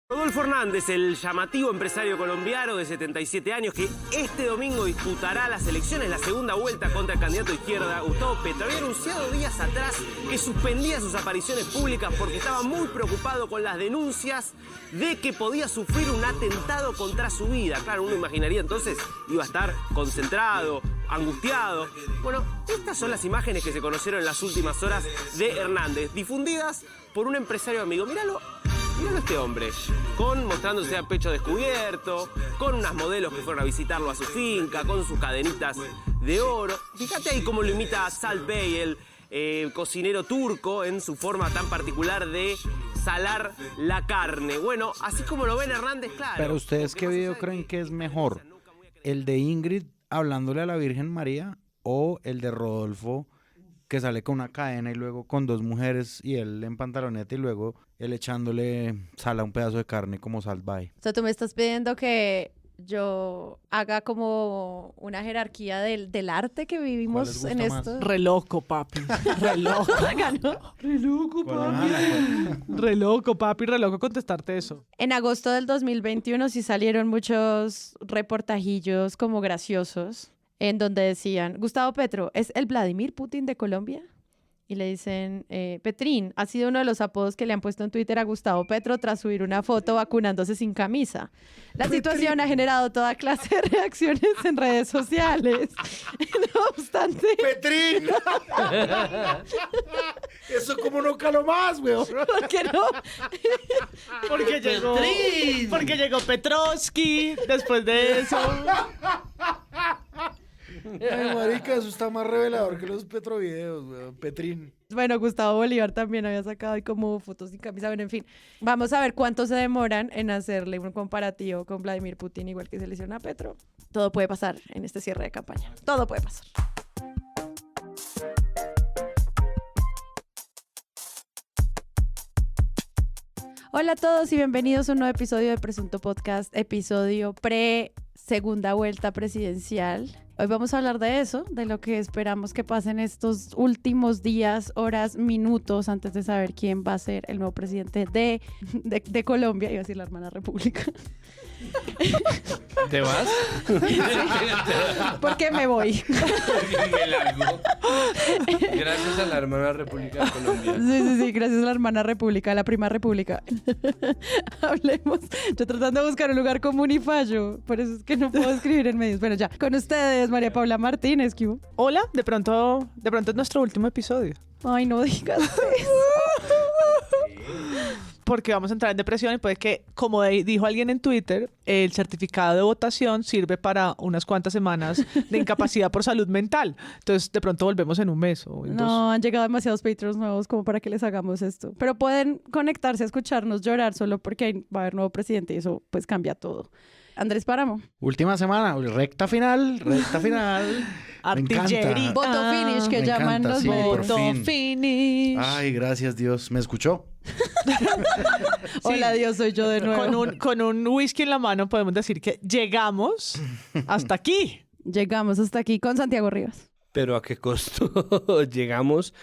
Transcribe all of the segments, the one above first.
Rodolfo Hernández, el llamativo empresario colombiano de 77 años que este domingo disputará las elecciones, la segunda vuelta contra el candidato de izquierda, Gustavo Petro, había anunciado días atrás que suspendía sus apariciones públicas porque estaba muy preocupado con las denuncias de que podía sufrir un atentado contra su vida. Claro, uno imaginaría entonces iba a estar concentrado, angustiado. Bueno, estas son las imágenes que se conocieron en las últimas horas de Hernández, difundidas por un empresario amigo. Míralo a este hombre, mostrándose a pecho descubierto, con unas modelos que fueron a visitarlo a su finca, con sus cadenitas de oro. Fíjate ahí cómo lo imita Salt Bey, el cocinero turco, en su forma tan particular de salar la carne. Bueno, así como lo ven Hernández, claro. Pero ustedes, ¿qué video creen que es mejor? ¿El de Ingrid hablándole a la Virgen María o el de Rodolfo, que sale con una cadena y luego con dos mujeres y él en pantaloneta y luego él echándole sal a un pedazo de carne como Salt Bae? O sea, tú me estás pidiendo que yo haga como una jerarquía del arte que vivimos en esto. Re loco, papi. Re loco. ¿No? Re loco, papi. Re loco, papi. Re loco contestarte eso. En agosto del 2021 sí salieron muchos reportajillos como graciosos en donde decían, Gustavo Petro, ¿es el Vladimir Putin de Colombia? Y le dicen, Petrín, ha sido uno de los apodos que le han puesto en Twitter a Gustavo Petro tras subir una foto vacunándose sin camisa. La situación ha generado toda clase de reacciones en redes sociales. No obstante... ¡Petrín! Eso como no caló más, weón. ¿Por qué no? Porque llegó Petrovsky después de eso. Ay, marica, eso está más revelador que los Petrovideos, weón. Petrín. Bueno, Gustavo Bolívar también había sacado ahí como fotos sin camisa. Bueno, en fin, vamos a ver cuánto se demoran en hacerle un comparativo con Vladimir Putin, igual que se le hicieron a Petro. Todo puede pasar en este cierre de campaña. Todo puede pasar. Hola a todos y bienvenidos a un nuevo episodio de Presunto Podcast, episodio pre-segunda vuelta presidencial. Hoy vamos a hablar de eso, de lo que esperamos que pasen estos últimos días, horas, minutos antes de saber quién va a ser el nuevo presidente de Colombia. Iba a decir la hermana república. ¿Te vas? ¿Por qué me voy? Porque me largo. Gracias a la hermana República de Colombia. Sí, gracias a la hermana república, a la prima república. Hablemos. Yo tratando de buscar un lugar común y fallo, por eso es que no puedo escribir en medios. Bueno, ya, con ustedes, María Paula Martínez, ¿qué hubo? Hola, de pronto es nuestro último episodio. Ay, no digas eso. Porque vamos a entrar en depresión y puede que, como dijo alguien en Twitter, el certificado de votación sirve para unas cuantas semanas de incapacidad por salud mental. Entonces, de pronto volvemos en un mes o en dos. No, han llegado demasiados Patreons nuevos como para que les hagamos esto. Pero pueden conectarse a escucharnos llorar solo porque va a haber nuevo presidente y eso pues cambia todo. Andrés Páramo. Última semana, recta final. Artillería. Voto finish, que Me llaman encanta, los sí, por votos. fin. Finish. Ay, gracias Dios. ¿Me escuchó? Hola, Dios, soy yo de nuevo. Con un whisky en la mano podemos decir que llegamos hasta aquí. Llegamos hasta aquí con Santiago Rivas. ¿Pero a qué costo? Llegamos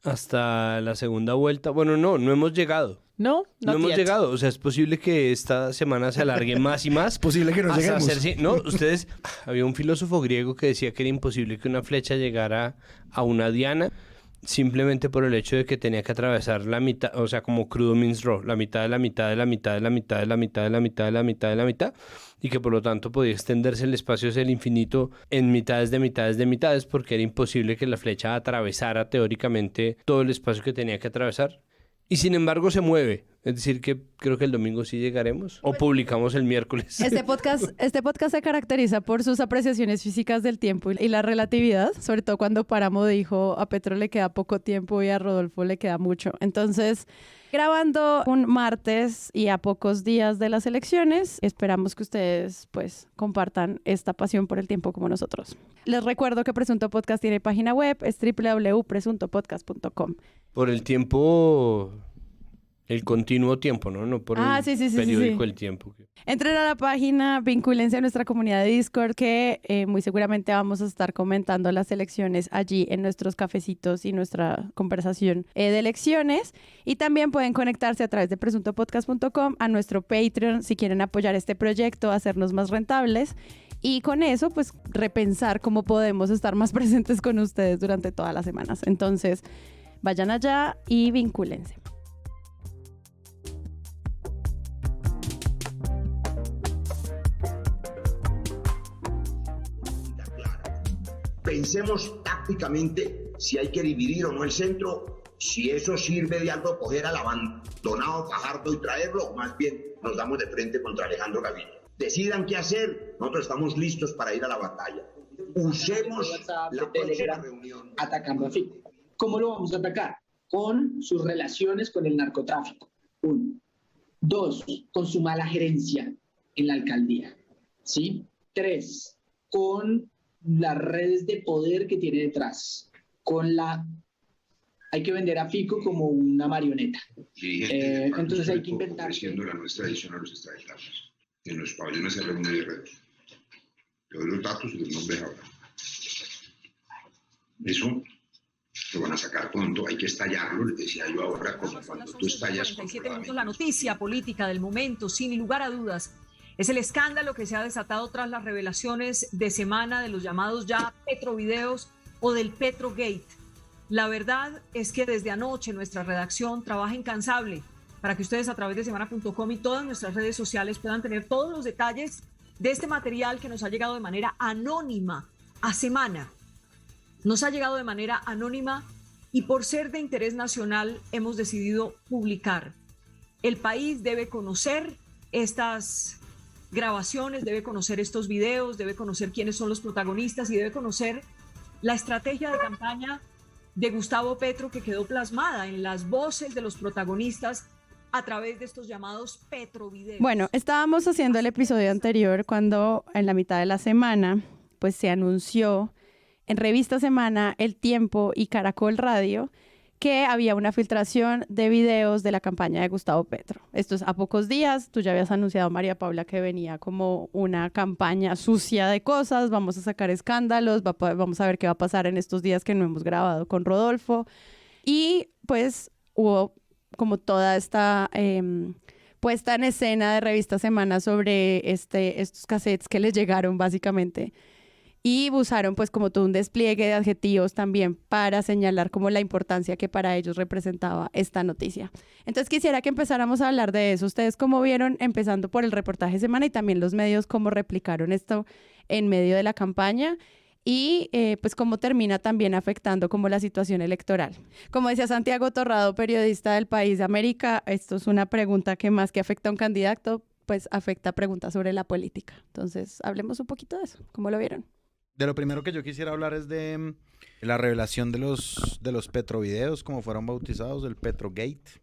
hasta la segunda vuelta. Bueno, no hemos llegado. No hemos llegado. O sea, es posible que esta semana se alargue más y más. Es posible que no hasta lleguemos. No, ustedes... Había un filósofo griego que decía que era imposible que una flecha llegara a una diana simplemente por el hecho de que tenía que atravesar la mitad, o sea, como crudo means raw, la mitad de la mitad de la mitad de la mitad de la mitad de la mitad de la mitad de la mitad, y que por lo tanto podía extenderse el espacio hacia el infinito en mitades de mitades de mitades, porque era imposible que la flecha atravesara teóricamente todo el espacio que tenía que atravesar. Y sin embargo se mueve. Es decir, que creo que el domingo sí llegaremos. O publicamos el miércoles. Este podcast se caracteriza por sus apreciaciones físicas del tiempo y la relatividad. Sobre todo cuando Páramo dijo a Petro le queda poco tiempo y a Rodolfo le queda mucho. Entonces, grabando un martes y a pocos días de las elecciones, esperamos que ustedes pues compartan esta pasión por el tiempo como nosotros. Les recuerdo que Presunto Podcast tiene página web, es www.presuntopodcast.com. Por el tiempo El continuo tiempo, ¿no? No por el Sí, periódico sí. El Tiempo. Entren a la página, vincúlense a nuestra comunidad de Discord, que muy seguramente vamos a estar comentando las elecciones allí en nuestros cafecitos y nuestra conversación de elecciones. Y también pueden conectarse a través de presuntopodcast.com a nuestro Patreon si quieren apoyar este proyecto, hacernos más rentables. Y con eso, pues, repensar cómo podemos estar más presentes con ustedes durante todas las semanas. Entonces, vayan allá y vincúlense. Pensemos tácticamente si hay que dividir o no el centro, si eso sirve de algo coger al abandonado Fajardo y traerlo, o más bien nos damos de frente contra Alejandro Gaviria. Decidan qué hacer, nosotros estamos listos para ir a la batalla. Usemos la próxima reunión. Atacando a Fico. ¿Cómo lo vamos a atacar? Con sus relaciones con el narcotráfico. 1. 2. Con su mala gerencia en la alcaldía. ¿Sí? 3. Con las redes de poder que tiene detrás. Hay que vender a Fico como una marioneta. Entonces hay que inventar. Ofreciendo la nuestra edición a los extraditados. En los pabellones se reúnen de redes. Le doy los datos y los nombres ahora. Eso lo van a sacar pronto, hay que estallarlo, les decía yo ahora, como cuando tú estallas. 47 minutos, la noticia política del momento, sin lugar a dudas, es el escándalo que se ha desatado tras las revelaciones de semana de los llamados ya Petrovideos o del Petrogate. La verdad es que desde anoche nuestra redacción trabaja incansable para que ustedes a través de semana.com y todas nuestras redes sociales puedan tener todos los detalles de este material que nos ha llegado de manera anónima a Semana. Nos ha llegado de manera anónima y por ser de interés nacional hemos decidido publicar. El país debe conocer estas grabaciones, debe conocer estos videos, debe conocer quiénes son los protagonistas y debe conocer la estrategia de campaña de Gustavo Petro que quedó plasmada en las voces de los protagonistas a través de estos llamados Petrovideos. Bueno, estábamos haciendo el episodio anterior cuando en la mitad de la semana pues se anunció en Revista Semana, El Tiempo y Caracol Radio que había una filtración de videos de la campaña de Gustavo Petro. Esto es a pocos días, tú ya habías anunciado, María Paula, que venía como una campaña sucia de cosas, vamos a sacar escándalos, vamos a ver qué va a pasar en estos días que no hemos grabado con Rodolfo. Y pues hubo como toda esta puesta en escena de Revista Semana sobre estos cassettes que les llegaron básicamente. Y usaron pues como todo un despliegue de adjetivos también para señalar como la importancia que para ellos representaba esta noticia. Entonces quisiera que empezáramos a hablar de eso. ¿Ustedes cómo vieron, empezando por el reportaje de Semana y también los medios, cómo replicaron esto en medio de la campaña? Y pues cómo termina también afectando como la situación electoral. Como decía Santiago Torrado, periodista del País de América, esto es una pregunta que más que afecta a un candidato, pues afecta a preguntas sobre la política. Entonces hablemos un poquito de eso. ¿Cómo lo vieron? De lo primero que yo quisiera hablar es de la revelación de los Petrovideos, como fueron bautizados, el Petrogate.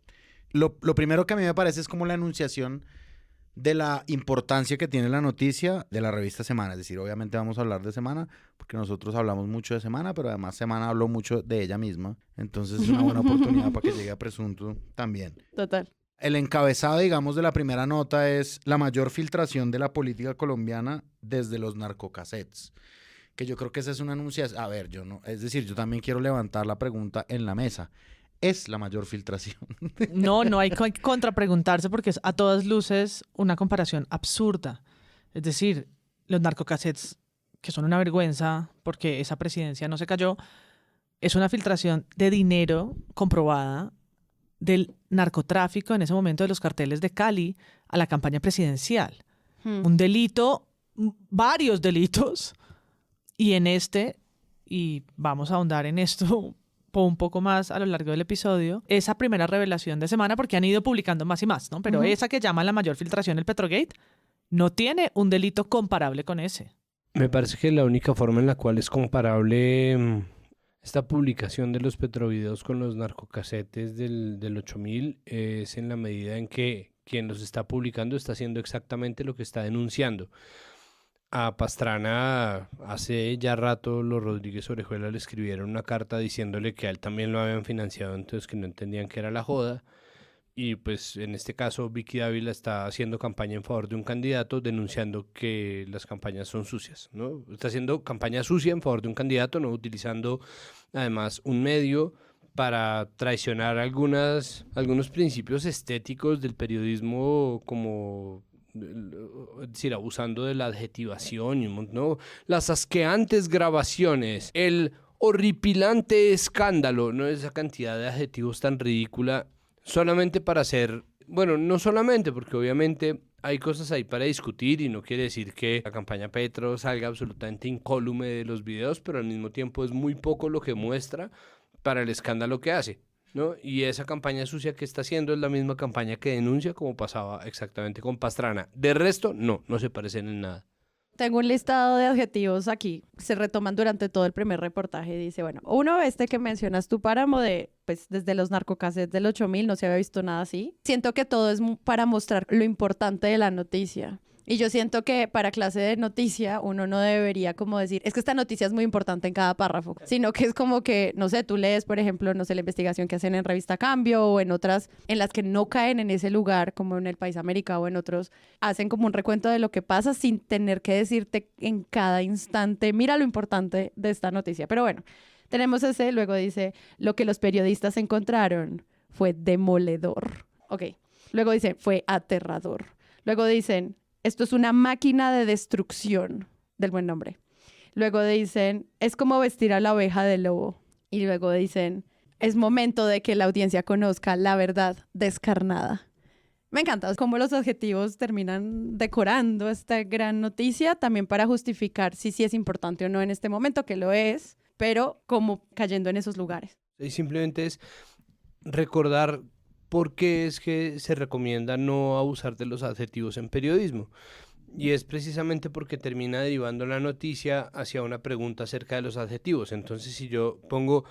Lo primero que a mí me parece es como la anunciación de la importancia que tiene la noticia de la revista Semana. Es decir, obviamente vamos a hablar de Semana, porque nosotros hablamos mucho de Semana, pero además Semana habló mucho de ella misma. Entonces es una buena oportunidad para que llegue a Presunto también. Total. El encabezado, digamos, de la primera nota es la mayor filtración de la política colombiana desde los narcocassettes. Que yo creo que esa es una anunciación. A ver, es decir, yo también quiero levantar la pregunta en la mesa. ¿Es la mayor filtración? No hay que contrapreguntarse porque es a todas luces una comparación absurda. Es decir, los narcocassettes, que son una vergüenza porque esa presidencia no se cayó, es una filtración de dinero comprobada del narcotráfico en ese momento de los carteles de Cali a la campaña presidencial. Un delito, varios delitos. Y y vamos a ahondar en esto un poco más a lo largo del episodio, esa primera revelación de Semana, porque han ido publicando más y más, ¿no? Pero esa que llaman la mayor filtración, el Petrogate, no tiene un delito comparable con ese. Me parece que la única forma en la cual es comparable esta publicación de los Petrovideos con los narcocasetes del 8000 es en la medida en que quien los está publicando está haciendo exactamente lo que está denunciando. A Pastrana hace ya rato los Rodríguez Orejuela le escribieron una carta diciéndole que a él también lo habían financiado, entonces que no entendían que era la joda, Y pues en este caso Vicky Dávila está haciendo campaña en favor de un candidato denunciando que las campañas son sucias, ¿no? Está haciendo campaña sucia en favor de un candidato, no utilizando además un medio para traicionar algunos principios estéticos del periodismo, como, es decir, abusando de la adjetivación, ¿no? Las asqueantes grabaciones, el horripilante escándalo, ¿no? Esa cantidad de adjetivos tan ridícula, solamente para hacer, bueno, no solamente, porque obviamente hay cosas ahí para discutir y no quiere decir que la campaña Petro salga absolutamente incólume de los videos, pero al mismo tiempo es muy poco lo que muestra para el escándalo que hace, ¿no? Y esa campaña sucia que está haciendo es la misma campaña que denuncia, como pasaba exactamente con Pastrana. De resto, no se parecen en nada. Tengo un listado de adjetivos aquí, se retoman durante todo el primer reportaje. Dice, bueno, uno, que mencionas tu páramo de, pues desde los narcocassettes del 8000 no se había visto nada así. Siento que todo es para mostrar lo importante de la noticia. Y yo siento que para clase de noticia uno no debería como decir, es que esta noticia es muy importante en cada párrafo, sino que es como que, no sé, tú lees, por ejemplo, no sé, la investigación que hacen en Revista Cambio o en otras en las que no caen en ese lugar, como en El País América o en otros, hacen como un recuento de lo que pasa sin tener que decirte en cada instante, mira lo importante de esta noticia. Pero bueno, tenemos ese, luego dice, lo que los periodistas encontraron fue demoledor. Ok, luego dice, fue aterrador. Luego dicen, esto es una máquina de destrucción, del buen nombre. Luego dicen, es como vestir a la oveja del lobo. Y luego dicen, es momento de que la audiencia conozca la verdad descarnada. Me encanta cómo los adjetivos terminan decorando esta gran noticia, también para justificar si sí es importante o no en este momento, que lo es, pero como cayendo en esos lugares. Y simplemente es recordar por qué es que se recomienda no abusar de los adjetivos en periodismo. Y es precisamente porque termina derivando la noticia hacia una pregunta acerca de los adjetivos. Entonces, si yo pongo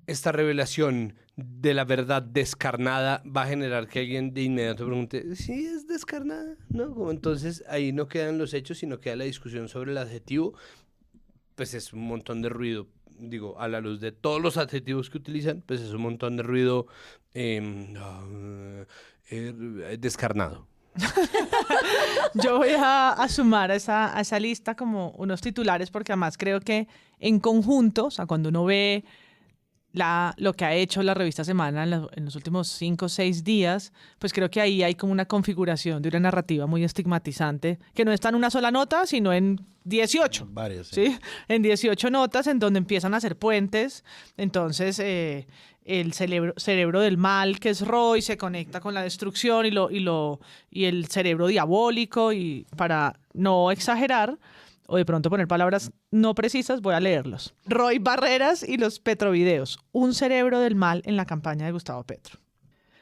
esta revelación de la verdad descarnada, va a generar que alguien de inmediato pregunte, ¿sí es descarnada? ¿No? Como entonces ahí no quedan los hechos, sino queda la discusión sobre el adjetivo. Pues es un montón de ruido. Digo, a la luz de todos los adjetivos que utilizan, pues es un montón de ruido descarnado. Yo voy a sumar a esa lista como unos titulares, porque además creo que en conjunto, o sea, cuando uno ve lo que ha hecho la revista Semana en los últimos 5 o 6 días, pues creo que ahí hay como una configuración de una narrativa muy estigmatizante, que no está en una sola nota, sino en 18. Varias, ¿Sí? En 18 notas en donde empiezan a hacer puentes. Entonces, el cerebro del mal, que es Roy, se conecta con la destrucción y el cerebro diabólico. Y para no exagerar, o de pronto poner palabras no precisas, voy a leerlos. Roy Barreras y los Petrovideos. Un cerebro del mal en la campaña de Gustavo Petro.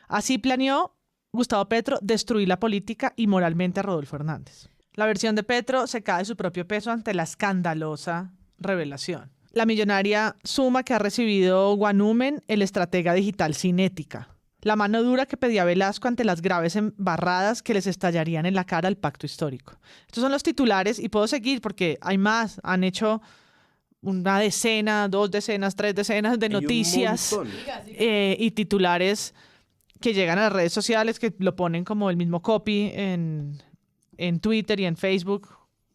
Así planeó Gustavo Petro destruir la política y moralmente a Rodolfo Hernández. La versión de Petro se cae de su propio peso ante la escandalosa revelación. La millonaria suma que ha recibido Guanúmen, el estratega digital sin ética. La mano dura que pedía Velasco ante las graves embarradas que les estallarían en la cara al pacto histórico. Estos son los titulares y puedo seguir porque hay más. Han hecho una decena, 2 decenas, 3 decenas de noticias y titulares que llegan a las redes sociales, que lo ponen como el mismo copy en Twitter y en Facebook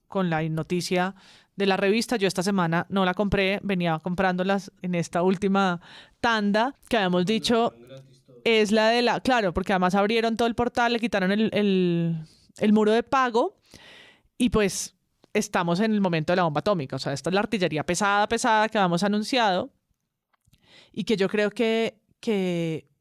con la noticia de la revista. Yo esta semana no la compré, venía comprándolas en esta última tanda que habíamos dicho es la de la... Claro, porque además abrieron todo el portal, le quitaron el muro de pago y pues estamos en el momento de la bomba atómica. O sea, esta es la artillería pesada que habíamos anunciado y que yo creo que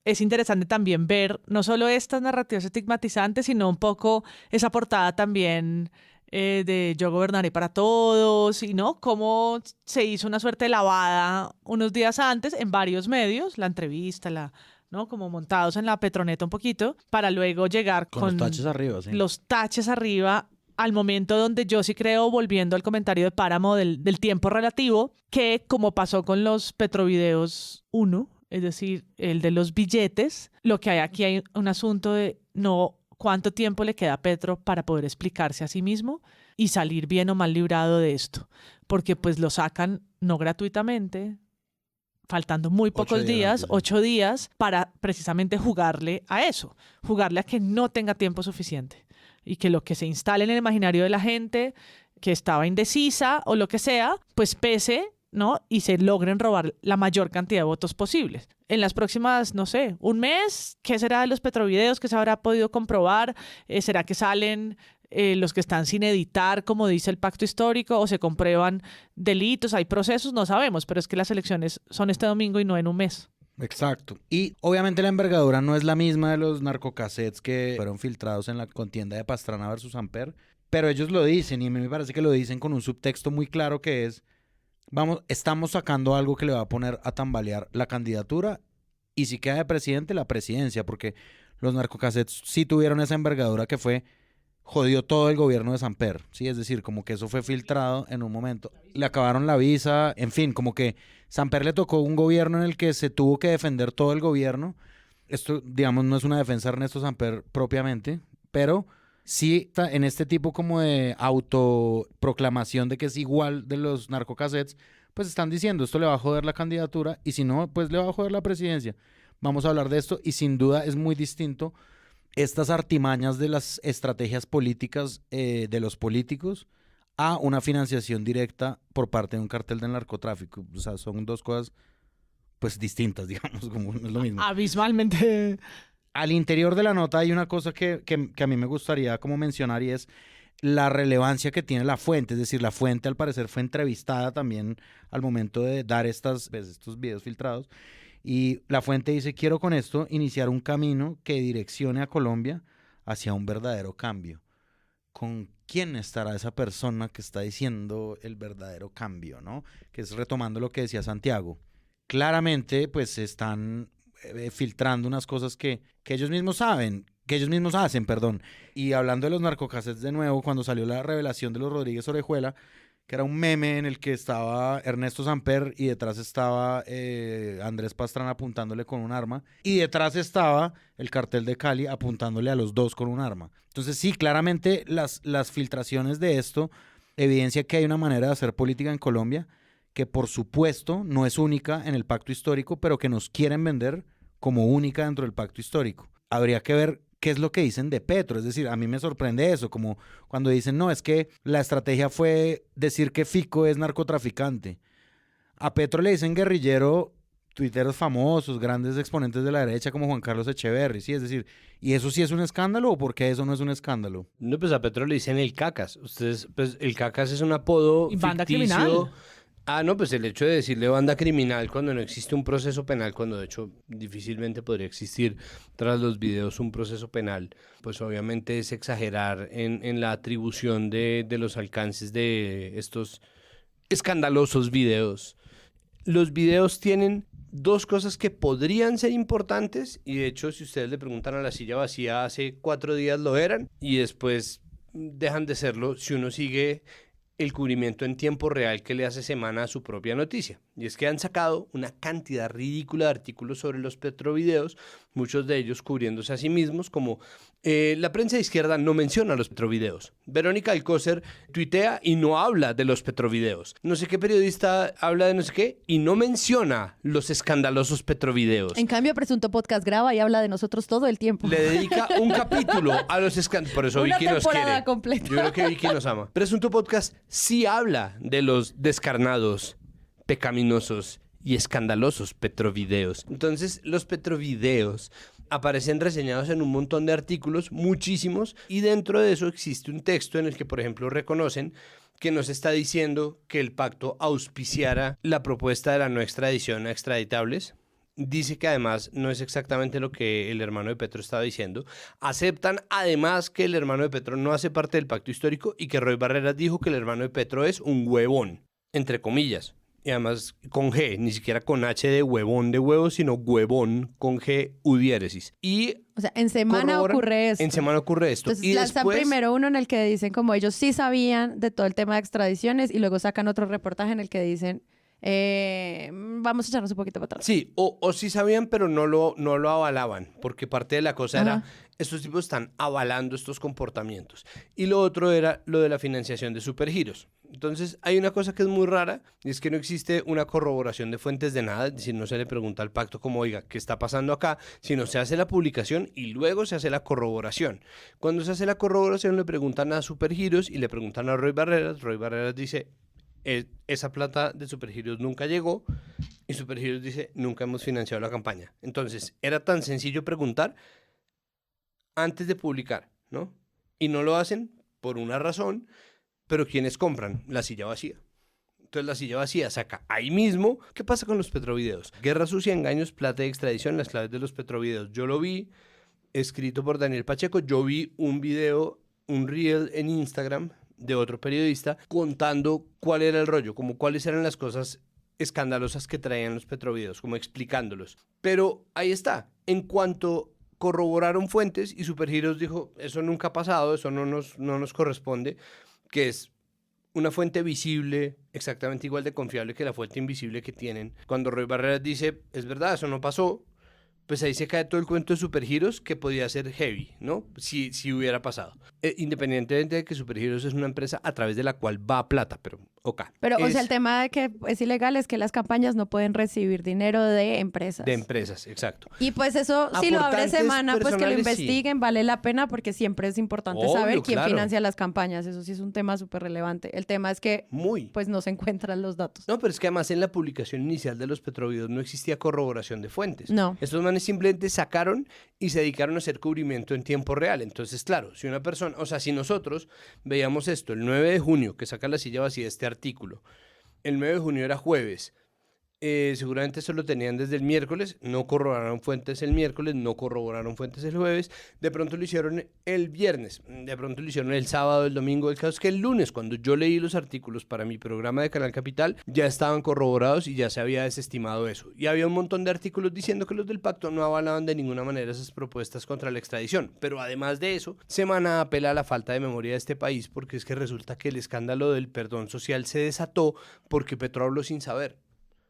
es interesante también ver no solo estas narrativas estigmatizantes, sino un poco esa portada también de Yo gobernaré para todos, y no cómo se hizo una suerte de lavada unos días antes en varios medios, la entrevista, ¿no? Como montados en la Petroneta un poquito, para luego llegar con los taches arriba, sí. Los taches arriba al momento donde yo sí creo, volviendo al comentario de Páramo del tiempo relativo, que como pasó con los Petrovideos 1, es decir, el de los billetes, lo que hay aquí hay un asunto de no cuánto tiempo le queda a Petro para poder explicarse a sí mismo y salir bien o mal librado de esto, porque pues lo sacan no gratuitamente, faltando muy pocos días, antes, sí. 8 días, para precisamente jugarle a eso, jugarle a que no tenga tiempo suficiente y que lo que se instale en el imaginario de la gente que estaba indecisa o lo que sea, pues pese, ¿no? Y se logren robar la mayor cantidad de votos posibles. En las próximas, no sé, un mes, ¿qué será de los petrovideos? ¿Qué se habrá podido comprobar? ¿Será que salen los que están sin editar, como dice el pacto histórico, o se comprueban delitos? Hay procesos, no sabemos, pero es que las elecciones son este domingo y no en un mes. Exacto. Y obviamente la envergadura no es la misma de los narcocassettes que fueron filtrados en la contienda de Pastrana versus Amper, pero ellos lo dicen y a mí me parece que lo dicen con un subtexto muy claro que es, estamos sacando algo que le va a poner a tambalear la candidatura y si queda de presidente, la presidencia, porque los narcocassettes sí tuvieron esa envergadura que jodió todo el gobierno de Samper, ¿sí? Es decir, como que eso fue filtrado en un momento. Le acabaron la visa, en fin, como que Samper le tocó un gobierno en el que se tuvo que defender todo el gobierno. Esto, digamos, no es una defensa de Ernesto Samper propiamente, pero sí en este tipo como de autoproclamación de que es igual de los narcocassettes, pues están diciendo, esto le va a joder la candidatura y si no, pues le va a joder la presidencia. Vamos a hablar de esto y sin duda es muy distinto estas artimañas de las estrategias políticas de los políticos a una financiación directa por parte de un cartel del narcotráfico. O sea, son dos cosas pues distintas, digamos, como no es lo mismo. Abismalmente. Al interior de la nota hay una cosa que a mí me gustaría como mencionar y es la relevancia que tiene la fuente. Es decir, la fuente al parecer fue entrevistada también al momento de dar estos videos filtrados. Y la fuente dice, quiero con esto iniciar un camino que direccione a Colombia hacia un verdadero cambio. ¿Con quién estará esa persona que está diciendo el verdadero cambio, ¿no? Que es retomando lo que decía Santiago. Claramente, pues están filtrando unas cosas que ellos mismos saben, que ellos mismos hacen, perdón. Y hablando de los narcocassettes de nuevo, cuando salió la revelación de los Rodríguez Orejuela, que era un meme en el que estaba Ernesto Samper y detrás estaba Andrés Pastrana apuntándole con un arma y detrás estaba el cartel de Cali apuntándole a los dos con un arma. Entonces sí, claramente las filtraciones de esto evidencia que hay una manera de hacer política en Colombia que por supuesto no es única en el pacto histórico, pero que nos quieren vender como única dentro del pacto histórico. Habría que ver qué es lo que dicen de Petro, es decir, a mí me sorprende eso, como cuando dicen, no, es que la estrategia fue decir que Fico es narcotraficante. A Petro le dicen guerrillero tuiteros famosos, grandes exponentes de la derecha como Juan Carlos Echeverry, ¿sí? Es decir, ¿y eso sí es un escándalo o por qué eso no es un escándalo? No, pues a Petro le dicen el Cacas. Ustedes, pues el Cacas es un apodo ¿Y banda ficticio. criminal? Ah, no, pues el hecho de decirle banda criminal cuando no existe un proceso penal, cuando de hecho difícilmente podría existir tras los videos un proceso penal, pues obviamente es exagerar en la atribución de los alcances de estos escandalosos videos. Los videos tienen dos cosas que podrían ser importantes y de hecho si ustedes le preguntan a la silla vacía hace 4 días lo eran y después dejan de serlo si uno sigue el cubrimiento en tiempo real que le hace semana a su propia noticia. Y es que han sacado una cantidad ridícula de artículos sobre los petrovideos, muchos de ellos cubriéndose a sí mismos, como la prensa de izquierda no menciona los petrovideos. Verónica Alcócer tuitea y no habla de los petrovideos. No sé qué periodista habla de no sé qué y no menciona los escandalosos petrovideos. En cambio, Presunto Podcast graba y habla de nosotros todo el tiempo. Le dedica un capítulo a los escándalos. Por eso Una Vicky nos temporada quiere. completa. Yo creo que Vicky nos ama. Presunto Podcast sí habla de los descarnados, pecaminosos y escandalosos petrovideos. Entonces, los petrovideos aparecen reseñados en un montón de artículos, muchísimos, y dentro de eso existe un texto en el que, por ejemplo, reconocen que nos está diciendo que el pacto auspiciara la propuesta de la no extradición a extraditables. Dice que además no es exactamente lo que el hermano de Petro estaba diciendo. Aceptan además que el hermano de Petro no hace parte del pacto histórico y que Roy Barreras dijo que el hermano de Petro es un huevón, entre comillas. Y además con G, ni siquiera con H de huevón de huevo, sino huevón con G udiéresis. Y O sea, en semana ocurre esto. en semana ocurre esto. Entonces Y lanzan después, primero uno en el que dicen como ellos sí sabían de todo el tema de extradiciones y luego sacan otro reportaje en el que dicen vamos a echarnos un poquito para atrás. sí, o sí sabían, pero no lo avalaban, porque parte de la cosa era, estos tipos están avalando estos comportamientos. Y lo otro era lo de la financiación de supergiros. Entonces, hay una cosa que es muy rara, y es que no existe una corroboración de fuentes de nada, es decir, no se le pregunta al pacto como, oiga, ¿qué está pasando acá? Sino se hace la publicación y luego se hace la corroboración. Cuando se hace la corroboración le preguntan a Supergiros y le preguntan a Roy Barreras dice, esa plata de Supergiros nunca llegó, y Supergiros dice, nunca hemos financiado la campaña. Entonces, era tan sencillo preguntar antes de publicar, ¿no? Y no lo hacen por una razón, pero ¿quiénes compran? La silla vacía. Entonces la silla vacía saca ahí mismo. ¿Qué pasa con los petrovideos? Guerra sucia, engaños, plata y extradición, las claves de los petrovideos. Yo lo vi, escrito por Daniel Pacheco. Yo vi un video, un reel en Instagram de otro periodista contando cuál era el rollo, como cuáles eran las cosas escandalosas que traían los petrovideos, como explicándolos. Pero ahí está. En cuanto corroboraron fuentes y Supergiros dijo, eso nunca ha pasado, eso no nos corresponde, que es una fuente visible, exactamente igual de confiable que la fuente invisible que tienen. Cuando Roy Barreras dice, es verdad, eso no pasó, pues ahí se cae todo el cuento de Supergiros, que podía ser heavy, ¿no? Si hubiera pasado. Independientemente de que Supergiros es una empresa a través de la cual va plata, pero ok. Pero, o sea, el tema de que es ilegal es que las campañas no pueden recibir dinero de empresas. De empresas, exacto. Y pues eso, si lo abre Aportantes Semana, pues que lo personales, investiguen, vale la pena, porque siempre es importante Obvio, saber quién claro. financia las campañas. Eso sí es un tema súper relevante. El tema es que pues no se encuentran los datos. No, pero es que además en la publicación inicial de los petrovideos no existía corroboración de fuentes. No. Estos manes simplemente sacaron y se dedicaron a hacer cubrimiento en tiempo real. Entonces, claro, si una persona, o sea, si nosotros veíamos esto el 9 de junio, que saca la silla vacía este artículo, el 9 de junio era jueves, seguramente eso lo tenían desde el miércoles, no corroboraron fuentes el miércoles, no corroboraron fuentes el jueves, de pronto lo hicieron el viernes, de pronto lo hicieron el sábado, el domingo. El caso es que el lunes, cuando yo leí los artículos para mi programa de Canal Capital, ya estaban corroborados y ya se había desestimado eso. Y había un montón de artículos diciendo que los del pacto no avalaban de ninguna manera esas propuestas contra la extradición. Pero además de eso, Semana apela a la falta de memoria de este país, porque es que resulta que el escándalo del perdón social se desató porque Petro habló sin saber.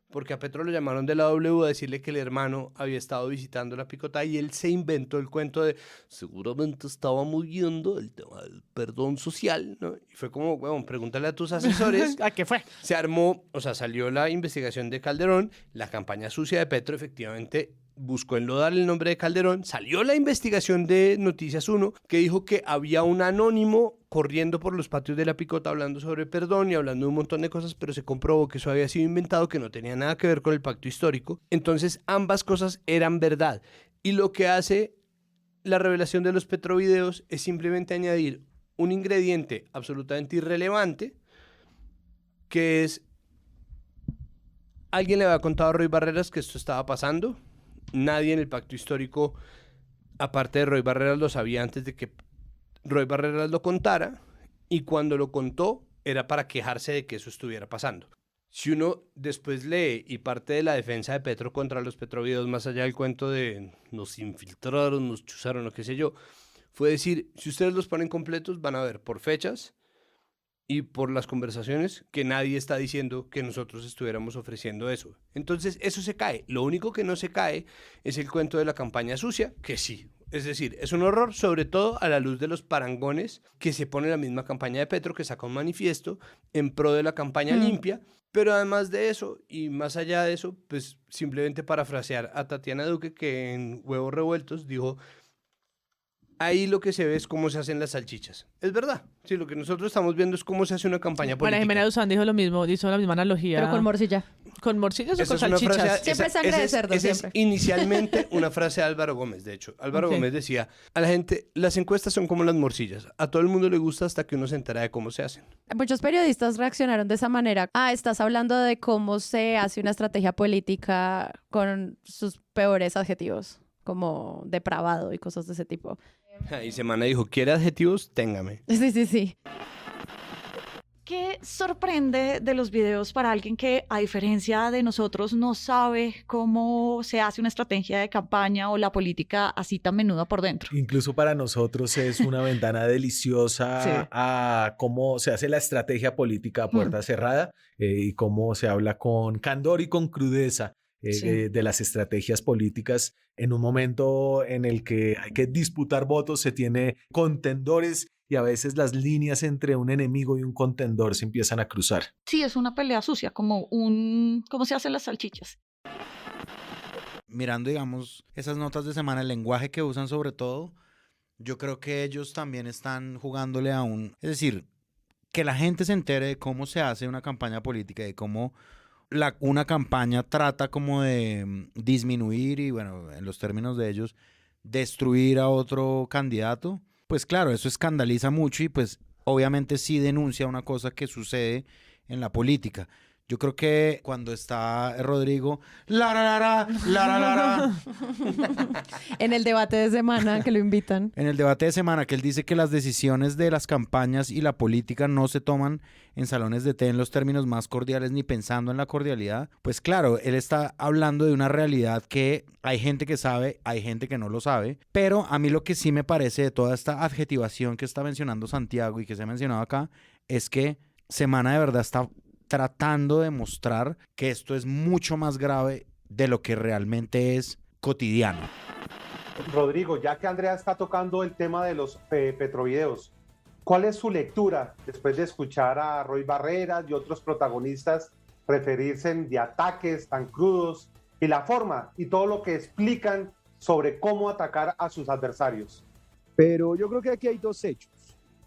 Porque a Petro lo llamaron de la W a decirle que el hermano había estado visitando la picota y él se inventó el cuento de seguramente estábamos viendo el tema del perdón social, ¿no? Y fue como, huevón, pregúntale a tus asesores. ¿A qué fue? Se armó, o sea, salió la investigación de Calderón, la campaña sucia de Petro efectivamente buscó enlodar el nombre de Calderón, salió la investigación de Noticias 1 que dijo que había un anónimo corriendo por los patios de la picota hablando sobre perdón y hablando de un montón de cosas, pero se comprobó que eso había sido inventado, que no tenía nada que ver con el pacto histórico. Entonces ambas cosas eran verdad. Y lo que hace la revelación de los petrovideos es simplemente añadir un ingrediente absolutamente irrelevante, que es, alguien le había contado a Roy Barreras que esto estaba pasando. Nadie en el pacto histórico, aparte de Roy Barreras, lo sabía antes de que Roy Barreras lo contara, y cuando lo contó era para quejarse de que eso estuviera pasando. Si uno después lee y parte de la defensa de Petro contra los petrovideos, más allá del cuento de nos infiltraron, nos chuzaron, lo que sé yo, fue decir, si ustedes los ponen completos van a ver por fechas y por las conversaciones que nadie está diciendo que nosotros estuviéramos ofreciendo eso. Entonces eso se cae. Lo único que no se cae es el cuento de la campaña sucia, que sí. Es decir, es un horror, sobre todo a la luz de los parangones que se pone la misma campaña de Petro, que saca un manifiesto en pro de la campaña limpia. Pero además de eso, y más allá de eso, pues simplemente parafrasear a Tatiana Duque, que en Huevos Revueltos dijo, ahí lo que se ve es cómo se hacen las salchichas. Es verdad. Sí, lo que nosotros estamos viendo es cómo se hace una campaña política. María Jimena Duzán dijo lo mismo, hizo la misma analogía. Pero con morcilla. ¿Con morcillas o Esa con es una salchichas? frase- Siempre esa- sangre esa de es- cerdo, esa siempre. es inicialmente una frase de Álvaro Gómez, de hecho. Álvaro Ok. Gómez decía, a la gente, las encuestas son como las morcillas. A todo el mundo le gusta hasta que uno se entera de cómo se hacen. Muchos periodistas reaccionaron de esa manera. Ah, estás hablando de cómo se hace una estrategia política con sus peores adjetivos, como depravado y cosas de ese tipo. Y Semana dijo, ¿quiere adjetivos? Téngame. Sí, sí, sí. ¿Qué sorprende de los videos para alguien que, a diferencia de nosotros, no sabe cómo se hace una estrategia de campaña o la política así tan menuda por dentro? Incluso para nosotros es una ventana deliciosa Sí. a cómo se hace la estrategia política a puerta cerrada y cómo se habla con candor y con crudeza de las estrategias políticas. En un momento en el que hay que disputar votos, se tiene contendores y a veces las líneas entre un enemigo y un contendor se empiezan a cruzar. Sí, es una pelea sucia, como ¿cómo se hacen las salchichas? Mirando, digamos, esas notas de semana, el lenguaje que usan sobre todo, yo creo que ellos también están jugándole a es decir, que la gente se entere de cómo se hace una campaña política, de cómo una campaña trata como de disminuir y, bueno, en los términos de ellos, destruir a otro candidato. Pues claro, eso escandaliza mucho y pues obviamente sí denuncia una cosa que sucede en la política. Yo creo que cuando está Rodrigo, En el debate de semana que lo invitan. En el debate de semana, que él dice que las decisiones de las campañas y la política no se toman en salones de té en los términos más cordiales ni pensando en la cordialidad. Pues claro, él está hablando de una realidad que hay gente que sabe, hay gente que no lo sabe. Pero a mí lo que sí me parece de toda esta adjetivación que está mencionando Santiago y que se ha mencionado acá, es que Semana de verdad está tratando de mostrar que esto es mucho más grave de lo que realmente es cotidiano. Rodrigo, ya que Andrea está tocando el tema de los petrovideos, ¿cuál es su lectura después de escuchar a Roy Barreras y otros protagonistas referirse de ataques tan crudos y la forma y todo lo que explican sobre cómo atacar a sus adversarios? Pero yo creo que aquí hay dos hechos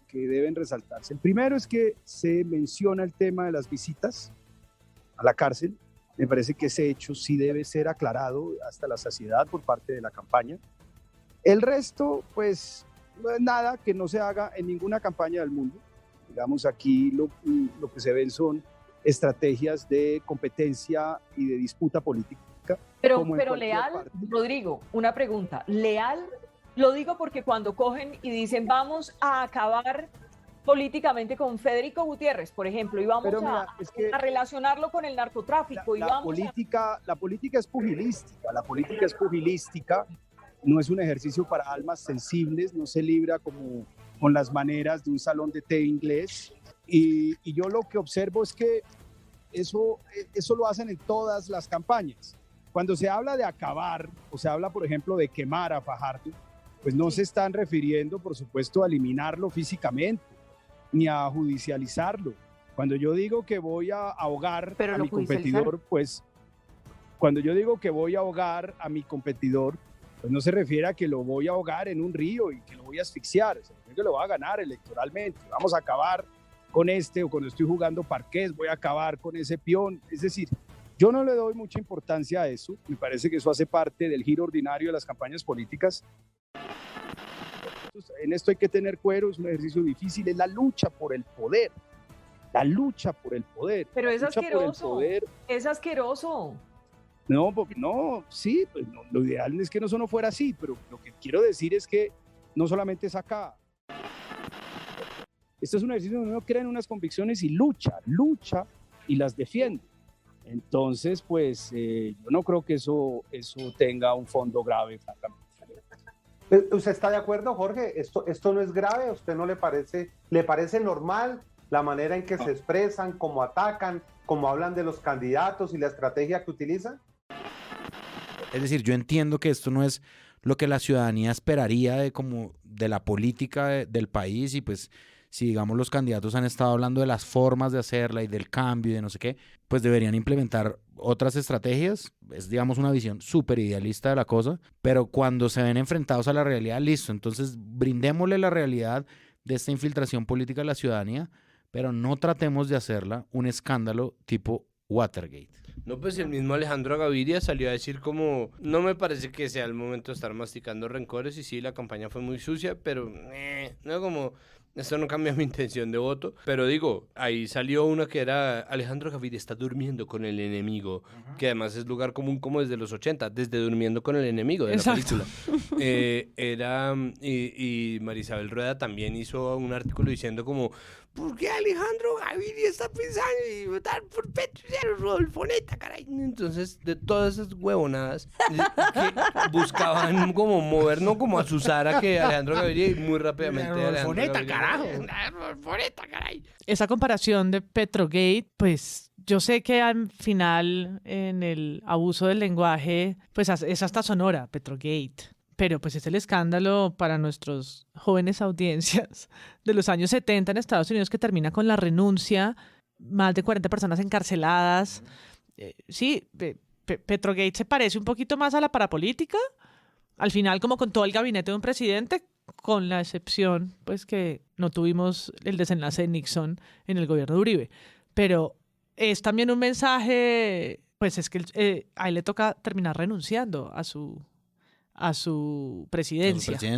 que deben resaltarse. El primero es que se menciona el tema de las visitas a la cárcel. Me parece que ese hecho sí debe ser aclarado hasta la saciedad por parte de la campaña. El resto, pues, no es nada que no se haga en ninguna campaña del mundo. Digamos, aquí lo que se ven son estrategias de competencia y de disputa política. Pero Leal, Rodrigo, una pregunta. ¿Leal? Lo digo porque cuando cogen y dicen vamos a acabar políticamente con Federico Gutiérrez, por ejemplo, y vamos a relacionarlo con el narcotráfico. La política es pugilística, no es un ejercicio para almas sensibles, no se libra como con las maneras de un salón de té inglés. Y yo lo que observo es que eso lo hacen en todas las campañas. Cuando se habla de acabar, o se habla, por ejemplo, de quemar a Fajardo, pues no se están refiriendo, por supuesto, a eliminarlo físicamente, ni a judicializarlo. Cuando yo digo que voy a ahogar a mi competidor, pues no se refiere a que lo voy a ahogar en un río y que lo voy a asfixiar, se refiere a que lo voy a ganar electoralmente. Vamos a acabar con o cuando estoy jugando parqués, voy a acabar con ese peón. Es decir, yo no le doy mucha importancia a eso, me parece que eso hace parte del giro ordinario de las campañas políticas. En esto hay que tener cuero, es un ejercicio difícil, es la lucha por el poder. Pero es asqueroso. No, sí, pues no, lo ideal es que eso no fuera así, pero lo que quiero decir es que no solamente es acá. Esto es un ejercicio donde uno crea en unas convicciones y lucha y las defiende. Entonces, pues yo no creo que eso tenga un fondo grave, francamente. ¿Usted está de acuerdo, Jorge? ¿Esto no es grave? ¿A usted no le parece normal la manera en que se expresan, cómo atacan, cómo hablan de los candidatos y la estrategia que utilizan? Es decir, yo entiendo que esto no es lo que la ciudadanía esperaría de la política del país, y pues si digamos los candidatos han estado hablando de las formas de hacerla y del cambio y de no sé qué, pues deberían implementar otras estrategias. Es, digamos, una visión súper idealista de la cosa, pero cuando se ven enfrentados a la realidad, listo, entonces brindémosle la realidad de esta infiltración política a la ciudadanía, pero no tratemos de hacerla un escándalo tipo Watergate. No, pues el mismo Alejandro Gaviria salió a decir como, no me parece que sea el momento de estar masticando rencores, y sí, la campaña fue muy sucia, pero no, como, esto no cambia mi intención de voto. Pero digo, ahí salió una que era, Alejandro Gaviria está durmiendo con el enemigo, que además es lugar común como desde los 80, desde durmiendo con el enemigo de la película. Y Marisabel Rueda también hizo un artículo diciendo como, ¿por qué Alejandro Gaviria está pensando en votar por Petro y Rodolfo Neta, caray? Entonces, de todas esas huevonadas que buscaban como mover, no como azuzar a que Alejandro Gaviria, y muy rápidamente Rodolfo Neta, carajo. Rodolfo Neta, caray. Esa comparación de Petrogate, pues yo sé que al final en el abuso del lenguaje, pues es hasta sonora, Petrogate. Pero pues es el escándalo para nuestros jóvenes audiencias de los años 70 en Estados Unidos que termina con la renuncia, más de 40 personas encarceladas. Sí, Petrogate se parece un poquito más a la parapolítica, al final como con todo el gabinete de un presidente, con la excepción pues que no tuvimos el desenlace de Nixon en el gobierno de Uribe. Pero es también un mensaje, pues es que a él le toca terminar renunciando a su presidencia. Sí.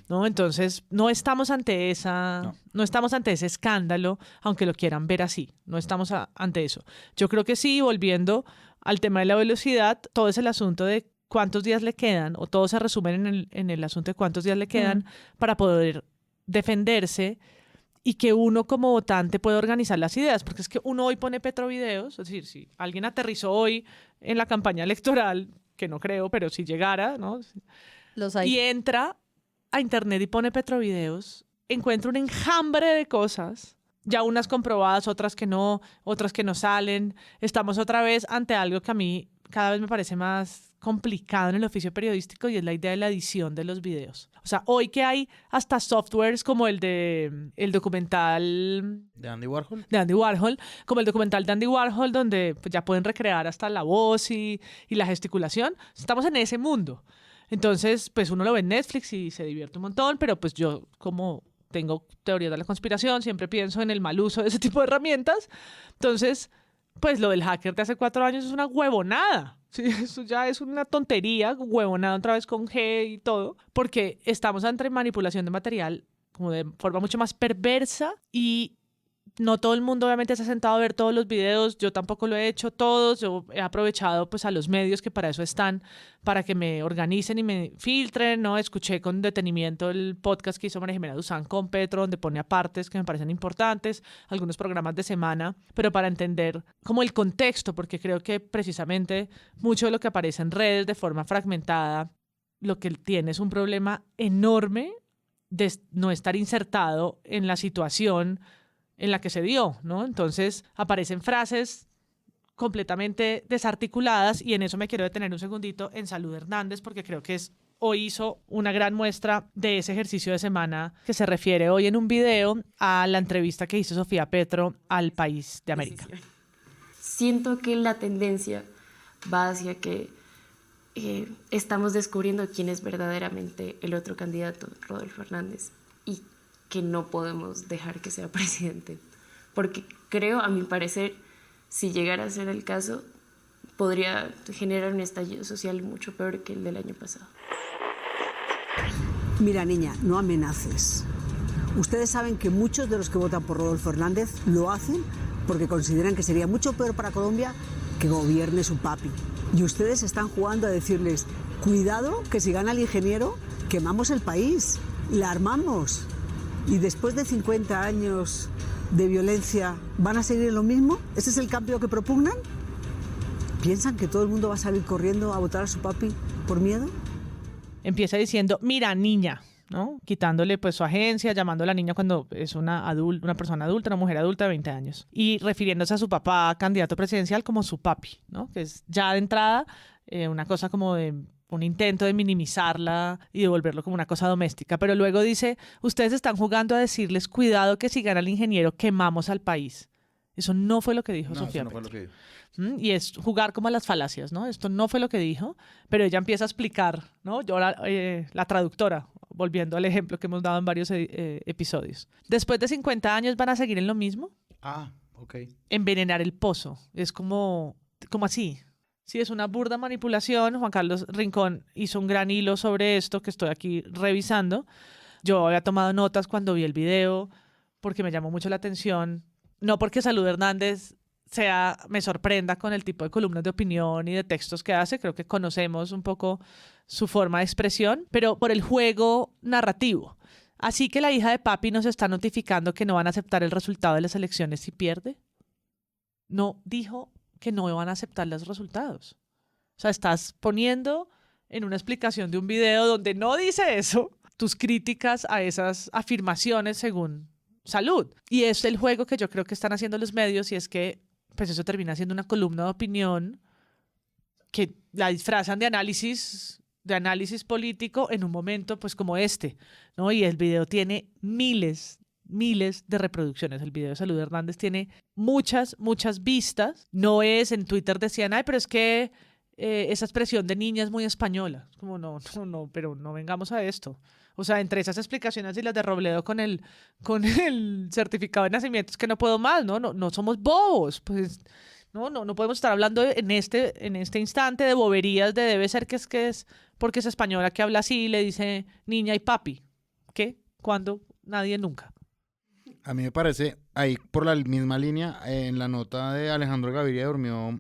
¿No? Entonces, no estamos ante ese escándalo, aunque lo quieran ver así. No estamos ante eso. Yo creo que sí, volviendo al tema de la velocidad, todo es el asunto de cuántos días le quedan, o todo se resume en el asunto de cuántos días le quedan para poder defenderse y que uno como votante pueda organizar las ideas, porque es que uno hoy pone Petrovideos, es decir, si alguien aterrizó hoy en la campaña electoral, que no creo, pero si llegara, ¿no? Los hay. Y entra a internet y pone Petrovideos, encuentra un enjambre de cosas, ya unas comprobadas, otras que no salen. Estamos otra vez ante algo que a mí cada vez me parece más complicado en el oficio periodístico, y es la idea de la edición de los videos. O sea, hoy que hay hasta softwares como el documental ¿De Andy Warhol? De Andy Warhol, como el documental de Andy Warhol, donde pues, ya pueden recrear hasta la voz y la gesticulación. Estamos en ese mundo. Entonces, pues uno lo ve en Netflix y se divierte un montón, pero pues yo como tengo teorías de la conspiración, siempre pienso en el mal uso de ese tipo de herramientas. Entonces, pues lo del hacker de hace 4 años es una huevonada. Sí, eso ya es una tontería, huevonada otra vez con G y todo, porque estamos ante manipulación de material como de forma mucho más perversa, y no todo el mundo obviamente se ha sentado a ver todos los videos. Yo tampoco lo he hecho todos. Yo he aprovechado pues a los medios que para eso están, para que me organicen y me filtren, ¿no? Escuché con detenimiento el podcast que hizo María Jimena Duzán con Petro, donde pone apartes que me parecen importantes, algunos programas de semana, pero para entender como el contexto, porque creo que precisamente mucho de lo que aparece en redes de forma fragmentada, lo que tiene es un problema enorme de no estar insertado en la situación en la que se dio, ¿no? Entonces aparecen frases completamente desarticuladas, y en eso me quiero detener un segundito en Salud Hernández, porque creo que hoy hizo una gran muestra de ese ejercicio de semana que se refiere hoy en un video a la entrevista que hizo Sofía Petro al País de América. Siento que la tendencia va hacia que estamos descubriendo quién es verdaderamente el otro candidato, Rodolfo Hernández, y que no podemos dejar que sea presidente, porque creo, a mi parecer, si llegara a ser el caso, podría generar un estallido social mucho peor que el del año pasado. Mira, niña, no amenaces. Ustedes saben que muchos de los que votan por Rodolfo Hernández lo hacen porque consideran que sería mucho peor para Colombia que gobierne su papi. Y ustedes están jugando a decirles, cuidado, que si gana el ingeniero, quemamos el país, la armamos. Y después de 50 años de violencia, ¿van a seguir en lo mismo? ¿Ese es el cambio que propugnan? ¿Piensan que todo el mundo va a salir corriendo a votar a su papi por miedo? Empieza diciendo, mira, niña, ¿no? Quitándole pues su agencia, llamando a la niña cuando es una persona adulta, una mujer adulta de 20 años. Y refiriéndose a su papá, candidato presidencial, como su papi, ¿no? Que es ya de entrada una cosa como de un intento de minimizarla y de volverlo como una cosa doméstica. Pero luego dice, ustedes están jugando a decirles, cuidado que si gana el ingeniero, quemamos al país. Eso no fue lo que dijo Sofía Petro. No fue lo que dijo. Y es jugar como a las falacias, ¿no? Esto no fue lo que dijo, pero ella empieza a explicar, ¿no? Yo, la traductora, volviendo al ejemplo que hemos dado en varios episodios. Después de 50 años, ¿van a seguir en lo mismo? Ah, ok. Envenenar el pozo. Es como así. Sí, es una burda manipulación. Juan Carlos Rincón hizo un gran hilo sobre esto que estoy aquí revisando. Yo había tomado notas cuando vi el video porque me llamó mucho la atención. No porque Salud Hernández me sorprenda con el tipo de columnas de opinión y de textos que hace. Creo que conocemos un poco su forma de expresión, pero por el juego narrativo. Así que la hija de papi nos está notificando que no van a aceptar el resultado de las elecciones si pierde. No dijo que no van a aceptar los resultados. O sea, estás poniendo en una explicación de un video donde no dice eso, tus críticas a esas afirmaciones según Salud. Y es el juego que yo creo que están haciendo los medios, y es que pues eso termina siendo una columna de opinión que la disfrazan de análisis político en un momento pues como este, ¿no? Y el video tiene miles de reproducciones. El video de Salud Hernández tiene muchas vistas. No es, en Twitter decían, ay, pero es que esa expresión de niña es muy española. Como no, pero no vengamos a esto. O sea, entre esas explicaciones y las de Robledo con el certificado de nacimiento es que no puedo más, no somos bobos, pues no podemos estar hablando en este instante de boberías de debe ser que es porque es española que habla así y le dice niña y papi. ¿Qué? ¿Cuándo? Nadie nunca. A mí me parece, ahí por la misma línea, en la nota de Alejandro Gaviria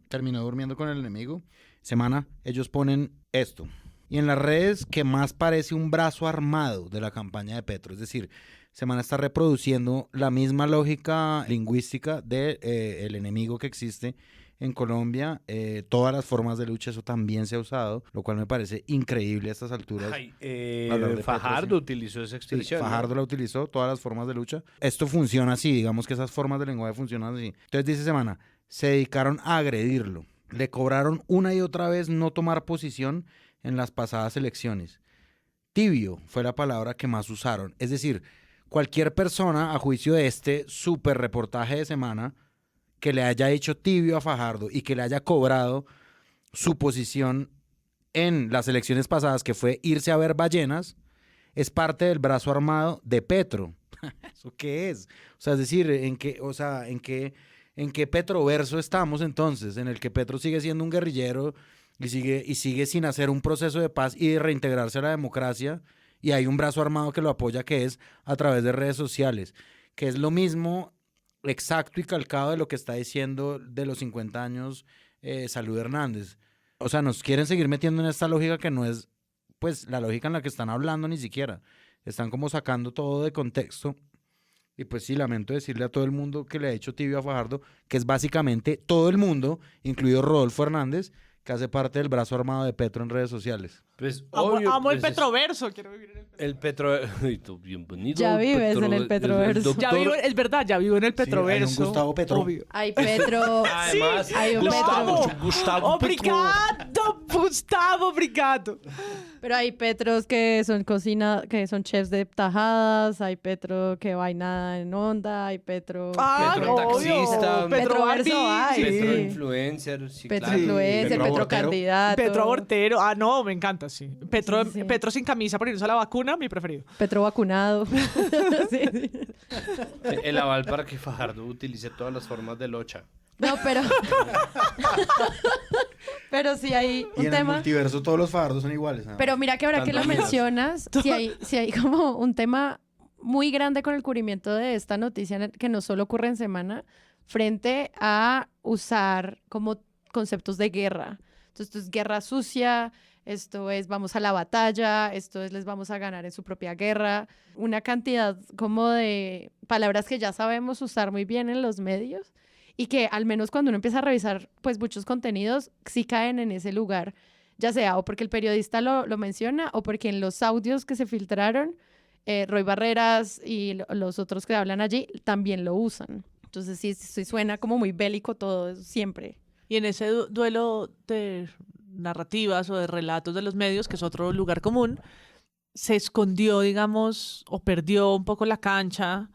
terminó durmiendo con el enemigo. Semana, ellos ponen esto. Y en las redes que más parece un brazo armado de la campaña de Petro. Es decir, Semana está reproduciendo la misma lógica lingüística del enemigo que existe en Colombia. Todas las formas de lucha, eso también se ha usado, lo cual me parece increíble a estas alturas. Fajardo utilizó esa expresión. Sí, Fajardo la utilizó, todas las formas de lucha. Esto funciona así, digamos que esas formas de lenguaje funcionan así. Entonces dice Semana, se dedicaron a agredirlo. Le cobraron una y otra vez no tomar posición en las pasadas elecciones. Tibio fue la palabra que más usaron. Es decir, cualquier persona, a juicio de este súper reportaje de Semana, que le haya hecho tibio a Fajardo y que le haya cobrado su posición en las elecciones pasadas, que fue irse a ver ballenas, es parte del brazo armado de Petro. ¿Eso qué es? O sea, es decir, ¿en qué Petroverso estamos entonces? En el que Petro sigue siendo un guerrillero y sigue sin hacer un proceso de paz y de reintegrarse a la democracia, y hay un brazo armado que lo apoya, que es a través de redes sociales, que es lo mismo exacto y calcado de lo que está diciendo de los 50 años Salud Hernández. O sea, nos quieren seguir metiendo en esta lógica que no es pues la lógica en la que están hablando ni siquiera. Están como sacando todo de contexto. Y pues sí, lamento decirle a todo el mundo que le ha hecho tibio a Fajardo, que es básicamente todo el mundo, incluido Rodolfo Hernández, que hace parte del brazo armado de Petro en redes sociales. Pues, amo el Petroverso, quiero vivir en el Petroverso. Bienvenido. Ya vives en el Petroverso. Es verdad, ya vivo en el Petroverso. Sí, hay un Gustavo Petro. Obvio. Hay Petro. Además, sí, hay un Gustavo Obrigado, Gustavo, obrigado. Pero hay Petros que son chefs de tajadas, hay Petro que vaina en onda, hay Petro... Petro taxista, Petroverso hay. Petro influencer, sí, Petro claro. influencer, Petro candidato. Petro abortero. No, me encanta, sí. Petro sin camisa por irse a la vacuna, mi preferido. Petro vacunado. Sí. El aval para que Fajardo utilice todas las formas de locha. No, pero sí hay un y en tema. el multiverso todos los Fajardos son iguales. ¿No? Pero mira que ahora que lo mencionas, sí hay como un tema muy grande con el cubrimiento de esta noticia que no solo ocurre en Semana, frente a usar como conceptos de guerra. Entonces, esto es guerra sucia, esto es vamos a la batalla, esto es les vamos a ganar en su propia guerra. Una cantidad como de palabras que ya sabemos usar muy bien en los medios y que al menos cuando uno empieza a revisar pues muchos contenidos sí caen en ese lugar, ya sea o porque el periodista lo menciona o porque en los audios que se filtraron Roy Barreras y los otros que hablan allí también lo usan. Entonces sí suena como muy bélico todo, siempre. Y en ese duelo de narrativas o de relatos de los medios, que es otro lugar común, se escondió, digamos, o perdió un poco la cancha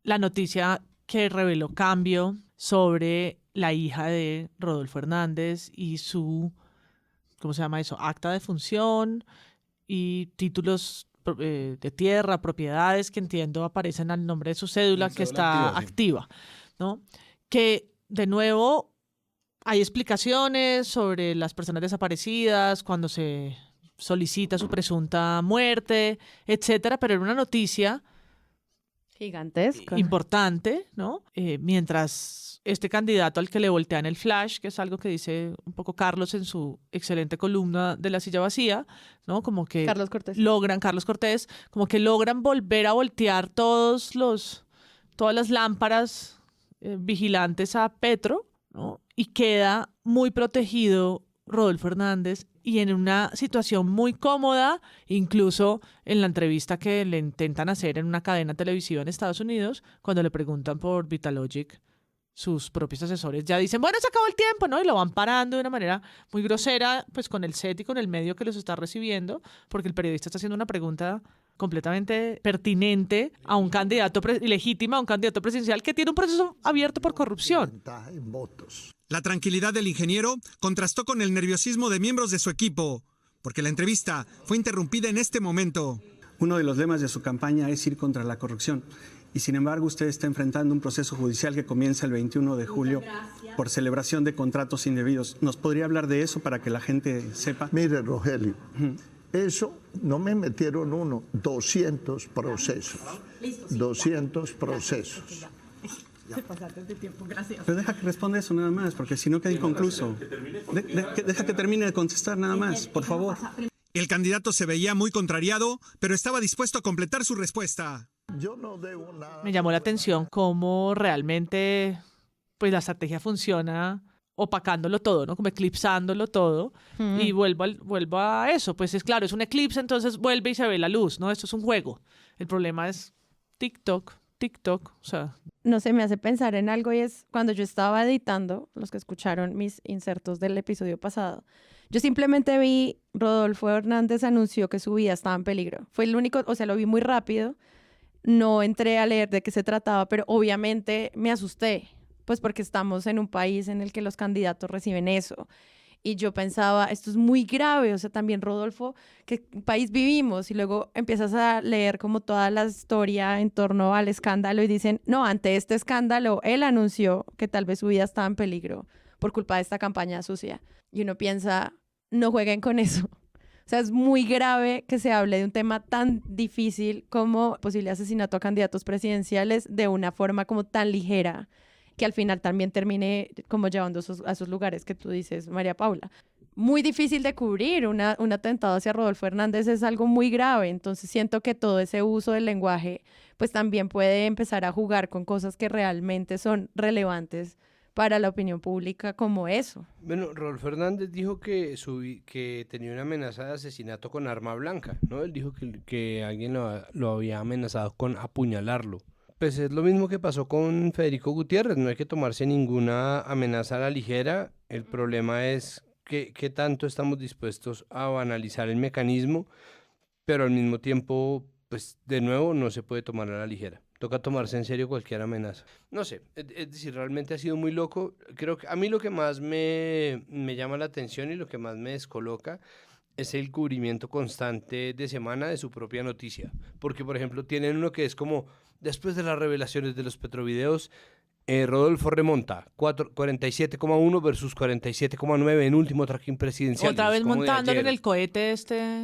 la noticia que reveló Cambio sobre la hija de Rodolfo Hernández y su, ¿cómo se llama eso? Acta de función y títulos de tierra, propiedades que entiendo aparecen al nombre de su cédula que está activa, ¿no? Que, de nuevo, hay explicaciones sobre las personas desaparecidas, cuando se solicita su presunta muerte, etcétera, pero era una noticia gigantesca, importante, ¿no? Mientras este candidato al que le voltean el flash, que es algo que dice un poco Carlos en su excelente columna de La Silla Vacía, ¿no? Como que Carlos Cortés, como que logran volver a voltear todas las lámparas vigilantes a Petro, ¿no? Y queda muy protegido Rodolfo Hernández y en una situación muy cómoda, incluso en la entrevista que le intentan hacer en una cadena televisiva en Estados Unidos, cuando le preguntan por Vitalogic, sus propios asesores ya dicen, bueno, se acabó el tiempo, ¿no? Y lo van parando de una manera muy grosera, pues con el set y con el medio que los está recibiendo, porque el periodista está haciendo una pregunta completamente pertinente a un candidato legítima, a un candidato presidencial que tiene un proceso abierto por corrupción. La tranquilidad del ingeniero contrastó con el nerviosismo de miembros de su equipo, porque la entrevista fue interrumpida en este momento. Uno de los lemas de su campaña es ir contra la corrupción. Y sin embargo, usted está enfrentando un proceso judicial que comienza el 21 de julio por celebración de contratos indebidos. ¿Nos podría hablar de eso para que la gente sepa? Mire, Rogelio, eso no me metieron 200 procesos. 200 procesos. Pero deja que responda eso nada más, porque si no queda inconcluso. Deja que termine de contestar nada más, por favor. El candidato se veía muy contrariado, pero estaba dispuesto a completar su respuesta. Yo no debo nada. Me llamó la atención cómo realmente pues la estrategia funciona opacándolo todo, ¿no? Como eclipsándolo todo. Y vuelvo a eso. Pues es claro, es un eclipse, entonces vuelve y se ve la luz, ¿no? Esto es un juego. El problema es TikTok, o sea... No sé, me hace pensar en algo y es cuando yo estaba editando, los que escucharon mis insertos del episodio pasado, yo simplemente vi Rodolfo Hernández anunció que su vida estaba en peligro. Fue el único, o sea, lo vi muy rápido. No entré a leer de qué se trataba, pero obviamente me asusté, pues porque estamos en un país en el que los candidatos reciben eso. Y yo pensaba, esto es muy grave, o sea, también Rodolfo, ¿qué país vivimos? Y luego empiezas a leer como toda la historia en torno al escándalo y dicen, no, ante este escándalo, él anunció que tal vez su vida estaba en peligro por culpa de esta campaña sucia. Y uno piensa, no jueguen con eso. O sea, es muy grave que se hable de un tema tan difícil como posible asesinato a candidatos presidenciales de una forma como tan ligera que al final también termine como llevando a esos lugares que tú dices, María Paula. Muy difícil de cubrir. Un atentado hacia Rodolfo Hernández es algo muy grave. Entonces siento que todo ese uso del lenguaje pues también puede empezar a jugar con cosas que realmente son relevantes para la opinión pública como eso. Bueno, Rodolfo Hernández dijo que tenía una amenaza de asesinato con arma blanca, ¿no? Él dijo que alguien lo había amenazado con apuñalarlo. Pues es lo mismo que pasó con Federico Gutiérrez, no hay que tomarse ninguna amenaza a la ligera. El problema es qué tanto estamos dispuestos a banalizar el mecanismo, pero al mismo tiempo, pues de nuevo no se puede tomar a la ligera. Toca tomarse en serio cualquier amenaza. No sé, es decir, realmente ha sido muy loco. Creo que a mí lo que más me llama la atención y lo que más me descoloca es el cubrimiento constante de semana de su propia noticia. Porque, por ejemplo, tienen uno que es como, después de las revelaciones de los petrovideos, Rodolfo remonta 47,1 versus 47,9 en último tracking presidencial. Otra vez montándolo en el cohete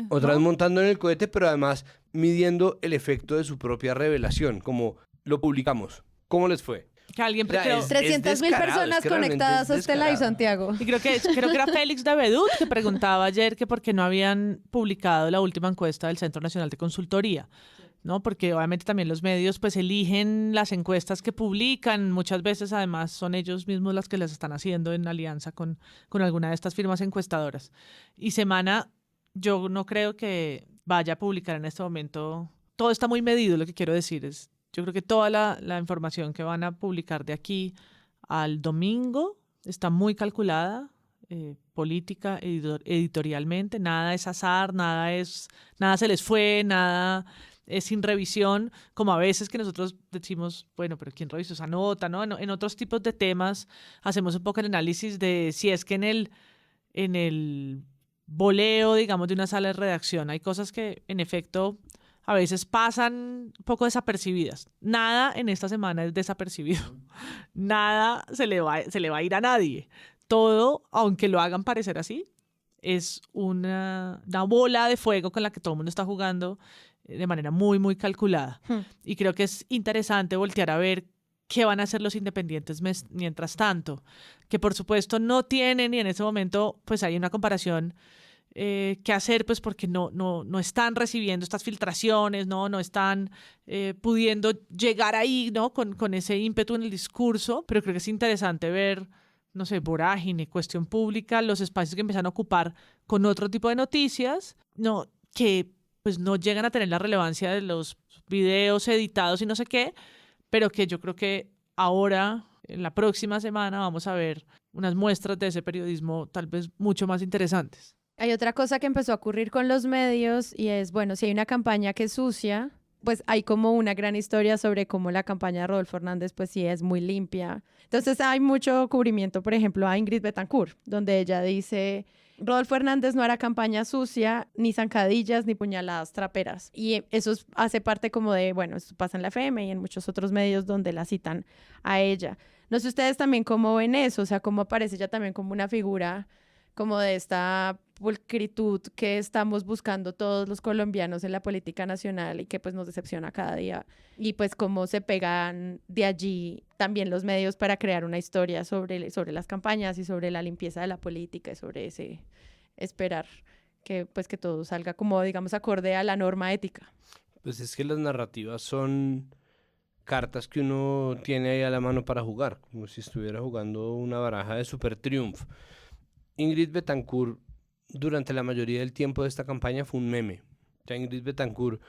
Otra vez montando en el cohete, pero además midiendo el efecto de su propia revelación, como lo publicamos. ¿Cómo les fue? Que alguien 300.000 personas conectadas a este live, Santiago. Y creo que era Félix Davedut que preguntaba ayer que por qué no habían publicado la última encuesta del Centro Nacional de Consultoría, ¿no? Porque obviamente también los medios pues eligen las encuestas que publican, muchas veces además son ellos mismos las que las están haciendo en alianza con alguna de estas firmas encuestadoras. Y Semana, yo no creo que vaya a publicar en este momento, todo está muy medido, lo que quiero decir es, yo creo que toda la información que van a publicar de aquí al domingo está muy calculada, política, editorialmente, nada es azar, nada se les fue, nada es sin revisión, como a veces que nosotros decimos, bueno, pero ¿quién revisó esa nota? ¿No? En otros tipos de temas hacemos un poco el análisis de si es que en el voleo, digamos, de una sala de redacción hay cosas que en efecto a veces pasan un poco desapercibidas. Nada en esta semana es desapercibido. Nada se le va a ir a nadie. Todo, aunque lo hagan parecer así, es una bola de fuego con la que todo el mundo está jugando de manera muy, muy calculada. Y creo que es interesante voltear a ver qué van a hacer los independientes mientras tanto. Que por supuesto no tienen, y en ese momento pues hay una comparación que hacer, pues porque no están recibiendo estas filtraciones, no están pudiendo llegar ahí, ¿no? Con ese ímpetu en el discurso, pero creo que es interesante ver, no sé, Vorágine, Cuestión Pública, los espacios que empiezan a ocupar con otro tipo de noticias, no, que pues no llegan a tener la relevancia de los videos editados y no sé qué, pero que yo creo que ahora en la próxima semana vamos a ver unas muestras de ese periodismo tal vez mucho más interesantes. Hay otra cosa que empezó a ocurrir con los medios y es, bueno, si hay una campaña que es sucia, pues hay como una gran historia sobre cómo la campaña de Rodolfo Hernández pues sí es muy limpia. Entonces hay mucho cubrimiento, por ejemplo, a Ingrid Betancourt, donde ella dice, Rodolfo Hernández no hará campaña sucia, ni zancadillas, ni puñaladas traperas. Y eso hace parte como de, bueno, esto pasa en la FM y en muchos otros medios donde la citan a ella. No sé ustedes también cómo ven eso, o sea, cómo aparece ella también como una figura como de esta pulcritud que estamos buscando todos los colombianos en la política nacional y que pues nos decepciona cada día. Y pues cómo se pegan de allí también los medios para crear una historia sobre las campañas y sobre la limpieza de la política y sobre ese esperar que pues que todo salga como digamos acorde a la norma ética. Pues es que las narrativas son cartas que uno tiene ahí a la mano para jugar, como si estuviera jugando una baraja de Super Triumph. Ingrid Betancourt, durante la mayoría del tiempo de esta campaña, fue un meme. Ya Ingrid Betancourt,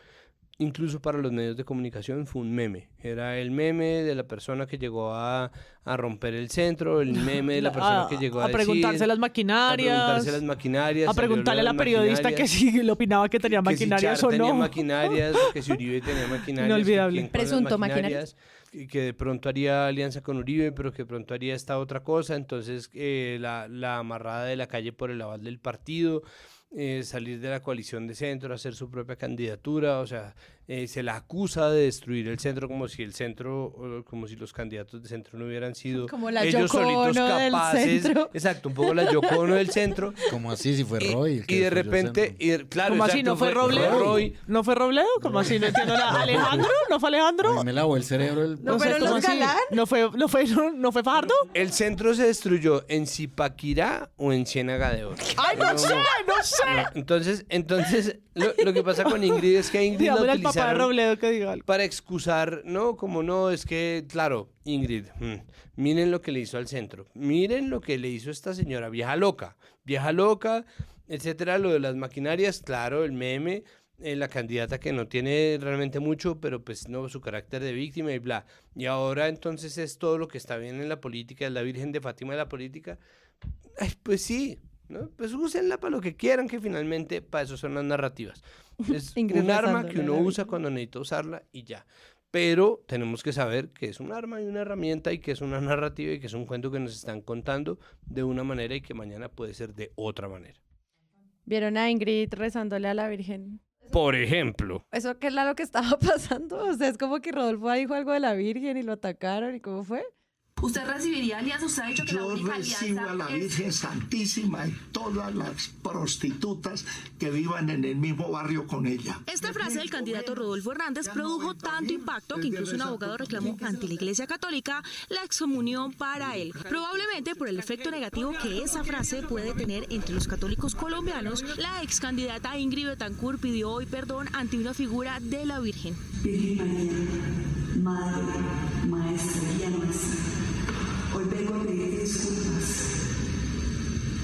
incluso para los medios de comunicación, fue un meme. Era el meme de la persona que llegó a romper el centro, el meme de la persona que llegó a preguntarse las maquinarias. A preguntarse las maquinarias. A preguntarle a la periodista que si le opinaba que tenía maquinarias o no. Que si Char tenía maquinarias, o que si Uribe tenía maquinarias. Inolvidable. Presunto maquinarias. Y que de pronto haría alianza con Uribe, pero que de pronto haría esta otra cosa. Entonces, la amarrada de la calle por el aval del partido, salir de la coalición de centro, hacer su propia candidatura, o sea, se la acusa de destruir el centro como si el centro, como si los candidatos de centro no hubieran sido como la ellos Yoko solitos Ono del capaces, centro. exacto, un poco la Yoko Ono del centro. Como así, si fue Roy. Y de repente, claro, ¿cómo así? exacto, ¿No fue Robledo? Roy. ¿No fue Robledo? ¿Cómo así? No entiendo nada. ¿Alejandro? ¿No fue Alejandro? Me lavó el cerebro. ¿No fueron los Galán? ¿No fue Fajardo? El centro se destruyó en Zipaquirá o en Ciénaga de Oro. ¡Ay, no sé! Entonces lo que pasa con Ingrid es que a Ingrid la Dígame al papá de utilizaron Robledo que diga algo. para excusar, no, como no, es que, claro, Ingrid, miren lo que le hizo al centro, miren lo que le hizo esta señora, vieja loca, etcétera, lo de las maquinarias, claro, el meme, la candidata que no tiene realmente mucho, pero pues no, su carácter de víctima y bla, y ahora entonces es todo lo que está bien en la política, es la Virgen de Fátima de la política. Ay, pues sí, ¿no? Pues úsenla para lo que quieran, que finalmente para eso son las narrativas. Es un arma que uno usa cuando necesita usarla y ya. Pero tenemos que saber que es un arma y una herramienta y que es una narrativa y que es un cuento que nos están contando de una manera y que mañana puede ser de otra manera. ¿Vieron a Ingrid rezándole a la Virgen? Por ejemplo. ¿Eso qué es lo que estaba pasando? O sea, es como que Rodolfo dijo algo de la Virgen y lo atacaron, ¿y cómo fue? ¿Usted recibiría alianza? Usted ha dicho que yo la única recibo alianza a la es... Virgen Santísima y todas las prostitutas que vivan en el mismo barrio con ella. Esta frase del candidato Rodolfo Hernández produjo tanto impacto que incluso un abogado reclamó ante la Iglesia Católica la excomunión para él. Probablemente por el efecto negativo que esa frase puede tener entre los católicos colombianos, la ex candidata Ingrid Betancourt pidió hoy perdón ante una figura de la Virgen. Virgen María, Madre, Maestra, Guía nuestra. Hoy vengo a pedirte disculpas,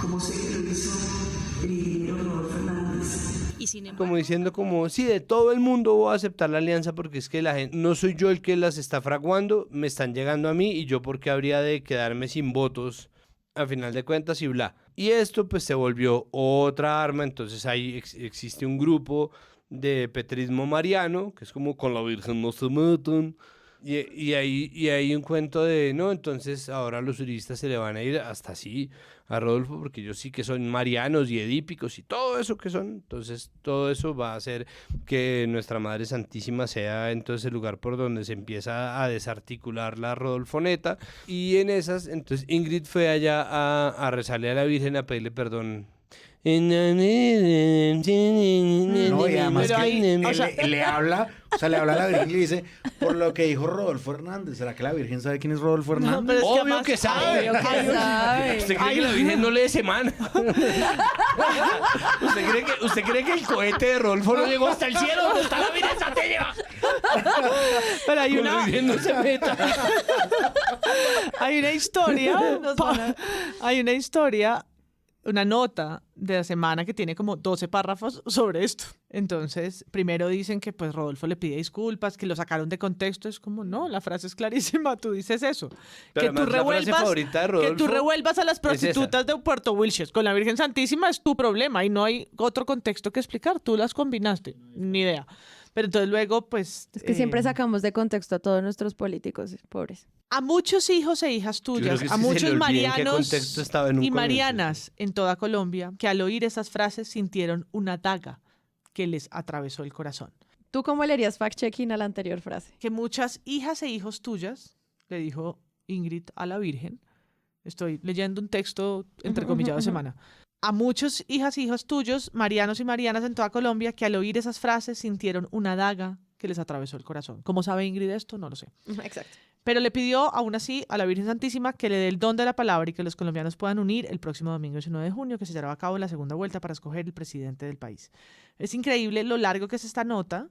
como sé que lo hizo el ingeniero Rodolfo Hernández. Y sin embargo, Como diciendo como, sí, de todo el mundo voy a aceptar la alianza porque es que la gente, no soy yo el que las está fraguando, me están llegando a mí y yo porque habría de quedarme sin votos a final de cuentas y bla. Y esto pues se volvió otra arma, entonces ahí existe un grupo de petrismo mariano, que es como con la Virgen no se metan. Y hay un cuento de, no, entonces ahora los juristas se le van a ir hasta así a Rodolfo, porque ellos sí que son marianos y edípicos y todo eso que son, entonces todo eso va a hacer que nuestra Madre Santísima sea entonces el lugar por donde se empieza a desarticular la Rodolfoneta, y en esas, entonces Ingrid fue allá a rezarle a la Virgen, a pedirle perdón. No, y además que ahí, le habla a la Virgen y le dice, por lo que dijo Rodolfo Hernández. ¿Será que la Virgen sabe quién es Rodolfo Hernández? No, pero es que Obvio además- que sabe. ¿Usted cree que la Virgen no lee semana? ¿Usted cree que el cohete de Rodolfo no llegó hasta el cielo? ¿Dónde está la Virgen Santísima? Pero hay Con la una... Virgen no se meta. Hay una historia. Hay una historia una nota de la semana que tiene como 12 párrafos sobre esto. Entonces, primero dicen que pues Rodolfo le pide disculpas, que lo sacaron de contexto. Es como, no, la frase es clarísima, tú dices eso. Pero Que tú revuelvas a las prostitutas de Puerto Wilches con la Virgen Santísima es tu problema y no hay otro contexto que explicar. Tú las combinaste, ni idea. Pero entonces luego, pues... Es que siempre sacamos de contexto a todos nuestros políticos, pobres. A muchos hijos e hijas tuyas, a muchos marianos y marianas en toda Colombia, que al oír esas frases sintieron una daga que les atravesó el corazón. ¿Tú cómo le harías fact-checking a la anterior frase? Que muchas hijas e hijos tuyas, le dijo Ingrid a la Virgen, estoy leyendo un texto entrecomillado de semana, a muchos hijas e hijos tuyos, marianos y marianas en toda Colombia, que al oír esas frases sintieron una daga que les atravesó el corazón. ¿Cómo sabe Ingrid esto? No lo sé. Exacto. Pero le pidió, aún así, a la Virgen Santísima que le dé el don de la palabra y que los colombianos puedan unir el próximo domingo 19 de junio, que se llevará a cabo la segunda vuelta para escoger el presidente del país. Es increíble lo largo que es esta nota,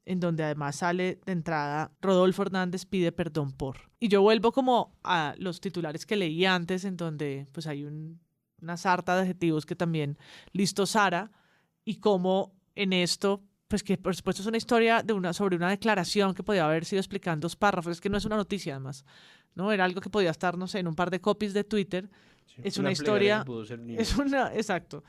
en donde además sale de entrada Rodolfo Hernández pide perdón por. Y yo vuelvo como a los titulares que leí antes, en donde pues hay una sarta de adjetivos que también listó Sara, y cómo en esto... pues que por supuesto es una historia sobre una declaración que podía haber sido explicada en 2 párrafos, es que no es una noticia además, ¿no? Era algo que podía estar, no sé, en un par de copies de Twitter. Sí, es una historia, exacto.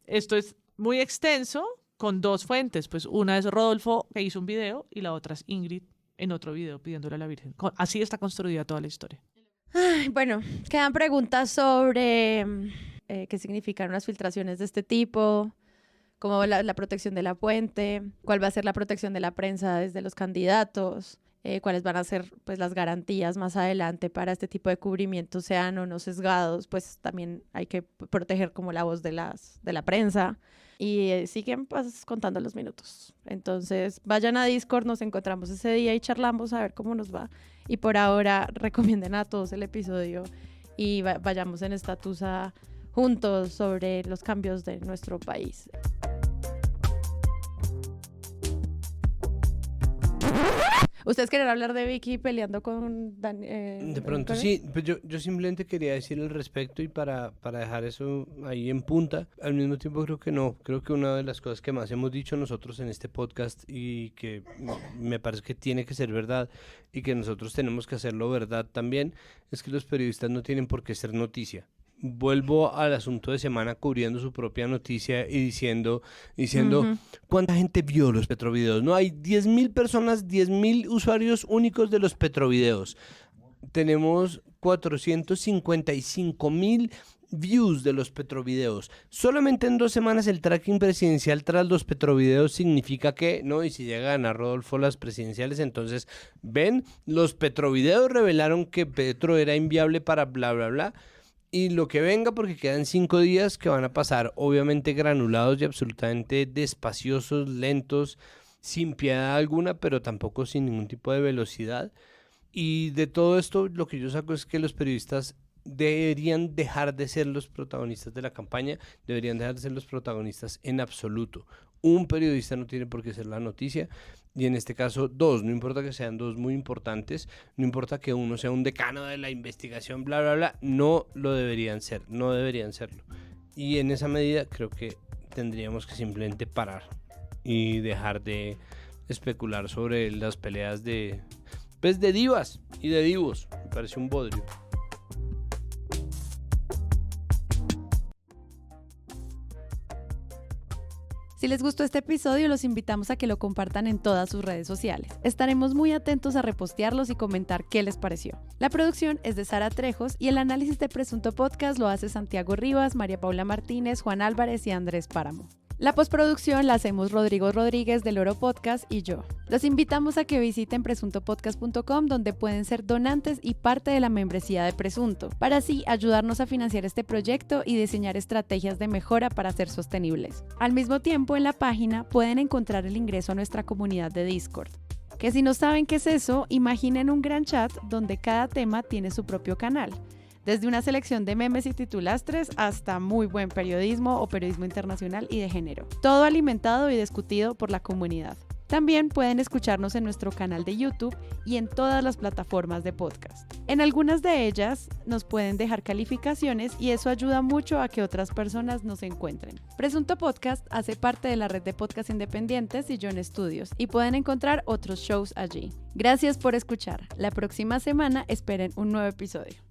Esto es muy extenso, con 2 fuentes, pues una es Rodolfo, que hizo un video, y la otra es Ingrid, en otro video, pidiéndole a la Virgen. Así está construida toda la historia. Ay, bueno, quedan preguntas sobre qué significan unas filtraciones de este tipo, como la protección de la fuente, cuál va a ser la protección de la prensa desde los candidatos, cuáles van a ser pues las garantías más adelante para este tipo de cubrimientos sean o no sesgados, pues también hay que proteger como la voz de la prensa. Y siguen pues contando los minutos. Entonces vayan a Discord, nos encontramos ese día y charlamos a ver cómo nos va. Y por ahora recomienden a todos el episodio y vayamos en Estatusa juntos sobre los cambios de nuestro país. ¿Ustedes quieren hablar de Vicky peleando con Daniel? De pronto sí, pues yo simplemente quería decir al respecto y para dejar eso ahí en punta. Al mismo tiempo creo que no, creo que una de las cosas que más hemos dicho nosotros en este podcast y que me parece que tiene que ser verdad y que nosotros tenemos que hacerlo verdad también, es que los periodistas no tienen por qué ser noticia. Vuelvo al asunto de semana cubriendo su propia noticia y diciendo ¿cuánta gente vio los Petrovideos? No, hay 10.000 personas, 10.000 usuarios únicos de los Petrovideos. Tenemos 455.000 views de los Petrovideos. Solamente en 2 semanas el tracking presidencial tras los Petrovideos significa que, ¿no? Y si llega a ganar Rodolfo las presidenciales, entonces, ven, los Petrovideos revelaron que Petro era inviable para bla, bla, bla. Y lo que venga, porque quedan 5 días que van a pasar obviamente granulados y absolutamente despaciosos, lentos, sin piedad alguna, pero tampoco sin ningún tipo de velocidad. Y de todo esto lo que yo saco es que los periodistas deberían dejar de ser los protagonistas de la campaña, deberían dejar de ser los protagonistas en absoluto. Un periodista no tiene por qué ser la noticia, y en este caso 2, no importa que sean 2 muy importantes, no importa que uno sea un decano de la investigación, bla, bla, bla, no lo deberían ser, no deberían serlo. Y en esa medida creo que tendríamos que simplemente parar y dejar de especular sobre las peleas de divas y de divos. Me parece un bodrio. Si les gustó este episodio, los invitamos a que lo compartan en todas sus redes sociales. Estaremos muy atentos a repostearlos y comentar qué les pareció. La producción es de Sara Trejos y el análisis de Presunto Podcast lo hace Santiago Rivas, María Paula Martínez, Juan Álvarez y Andrés Páramo. La postproducción la hacemos Rodrigo Rodríguez del Oro Podcast y yo. Los invitamos a que visiten presuntopodcast.com, donde pueden ser donantes y parte de la membresía de Presunto, para así ayudarnos a financiar este proyecto y diseñar estrategias de mejora para ser sostenibles. Al mismo tiempo, en la página pueden encontrar el ingreso a nuestra comunidad de Discord, que si no saben qué es eso, imaginen un gran chat donde cada tema tiene su propio canal. Desde una selección de memes y titulastres hasta muy buen periodismo o periodismo internacional y de género. Todo alimentado y discutido por la comunidad. También pueden escucharnos en nuestro canal de YouTube y en todas las plataformas de podcast. En algunas de ellas nos pueden dejar calificaciones y eso ayuda mucho a que otras personas nos encuentren. Presunto Podcast hace parte de la red de podcast independientes y John Studios y pueden encontrar otros shows allí. Gracias por escuchar. La próxima semana esperen un nuevo episodio.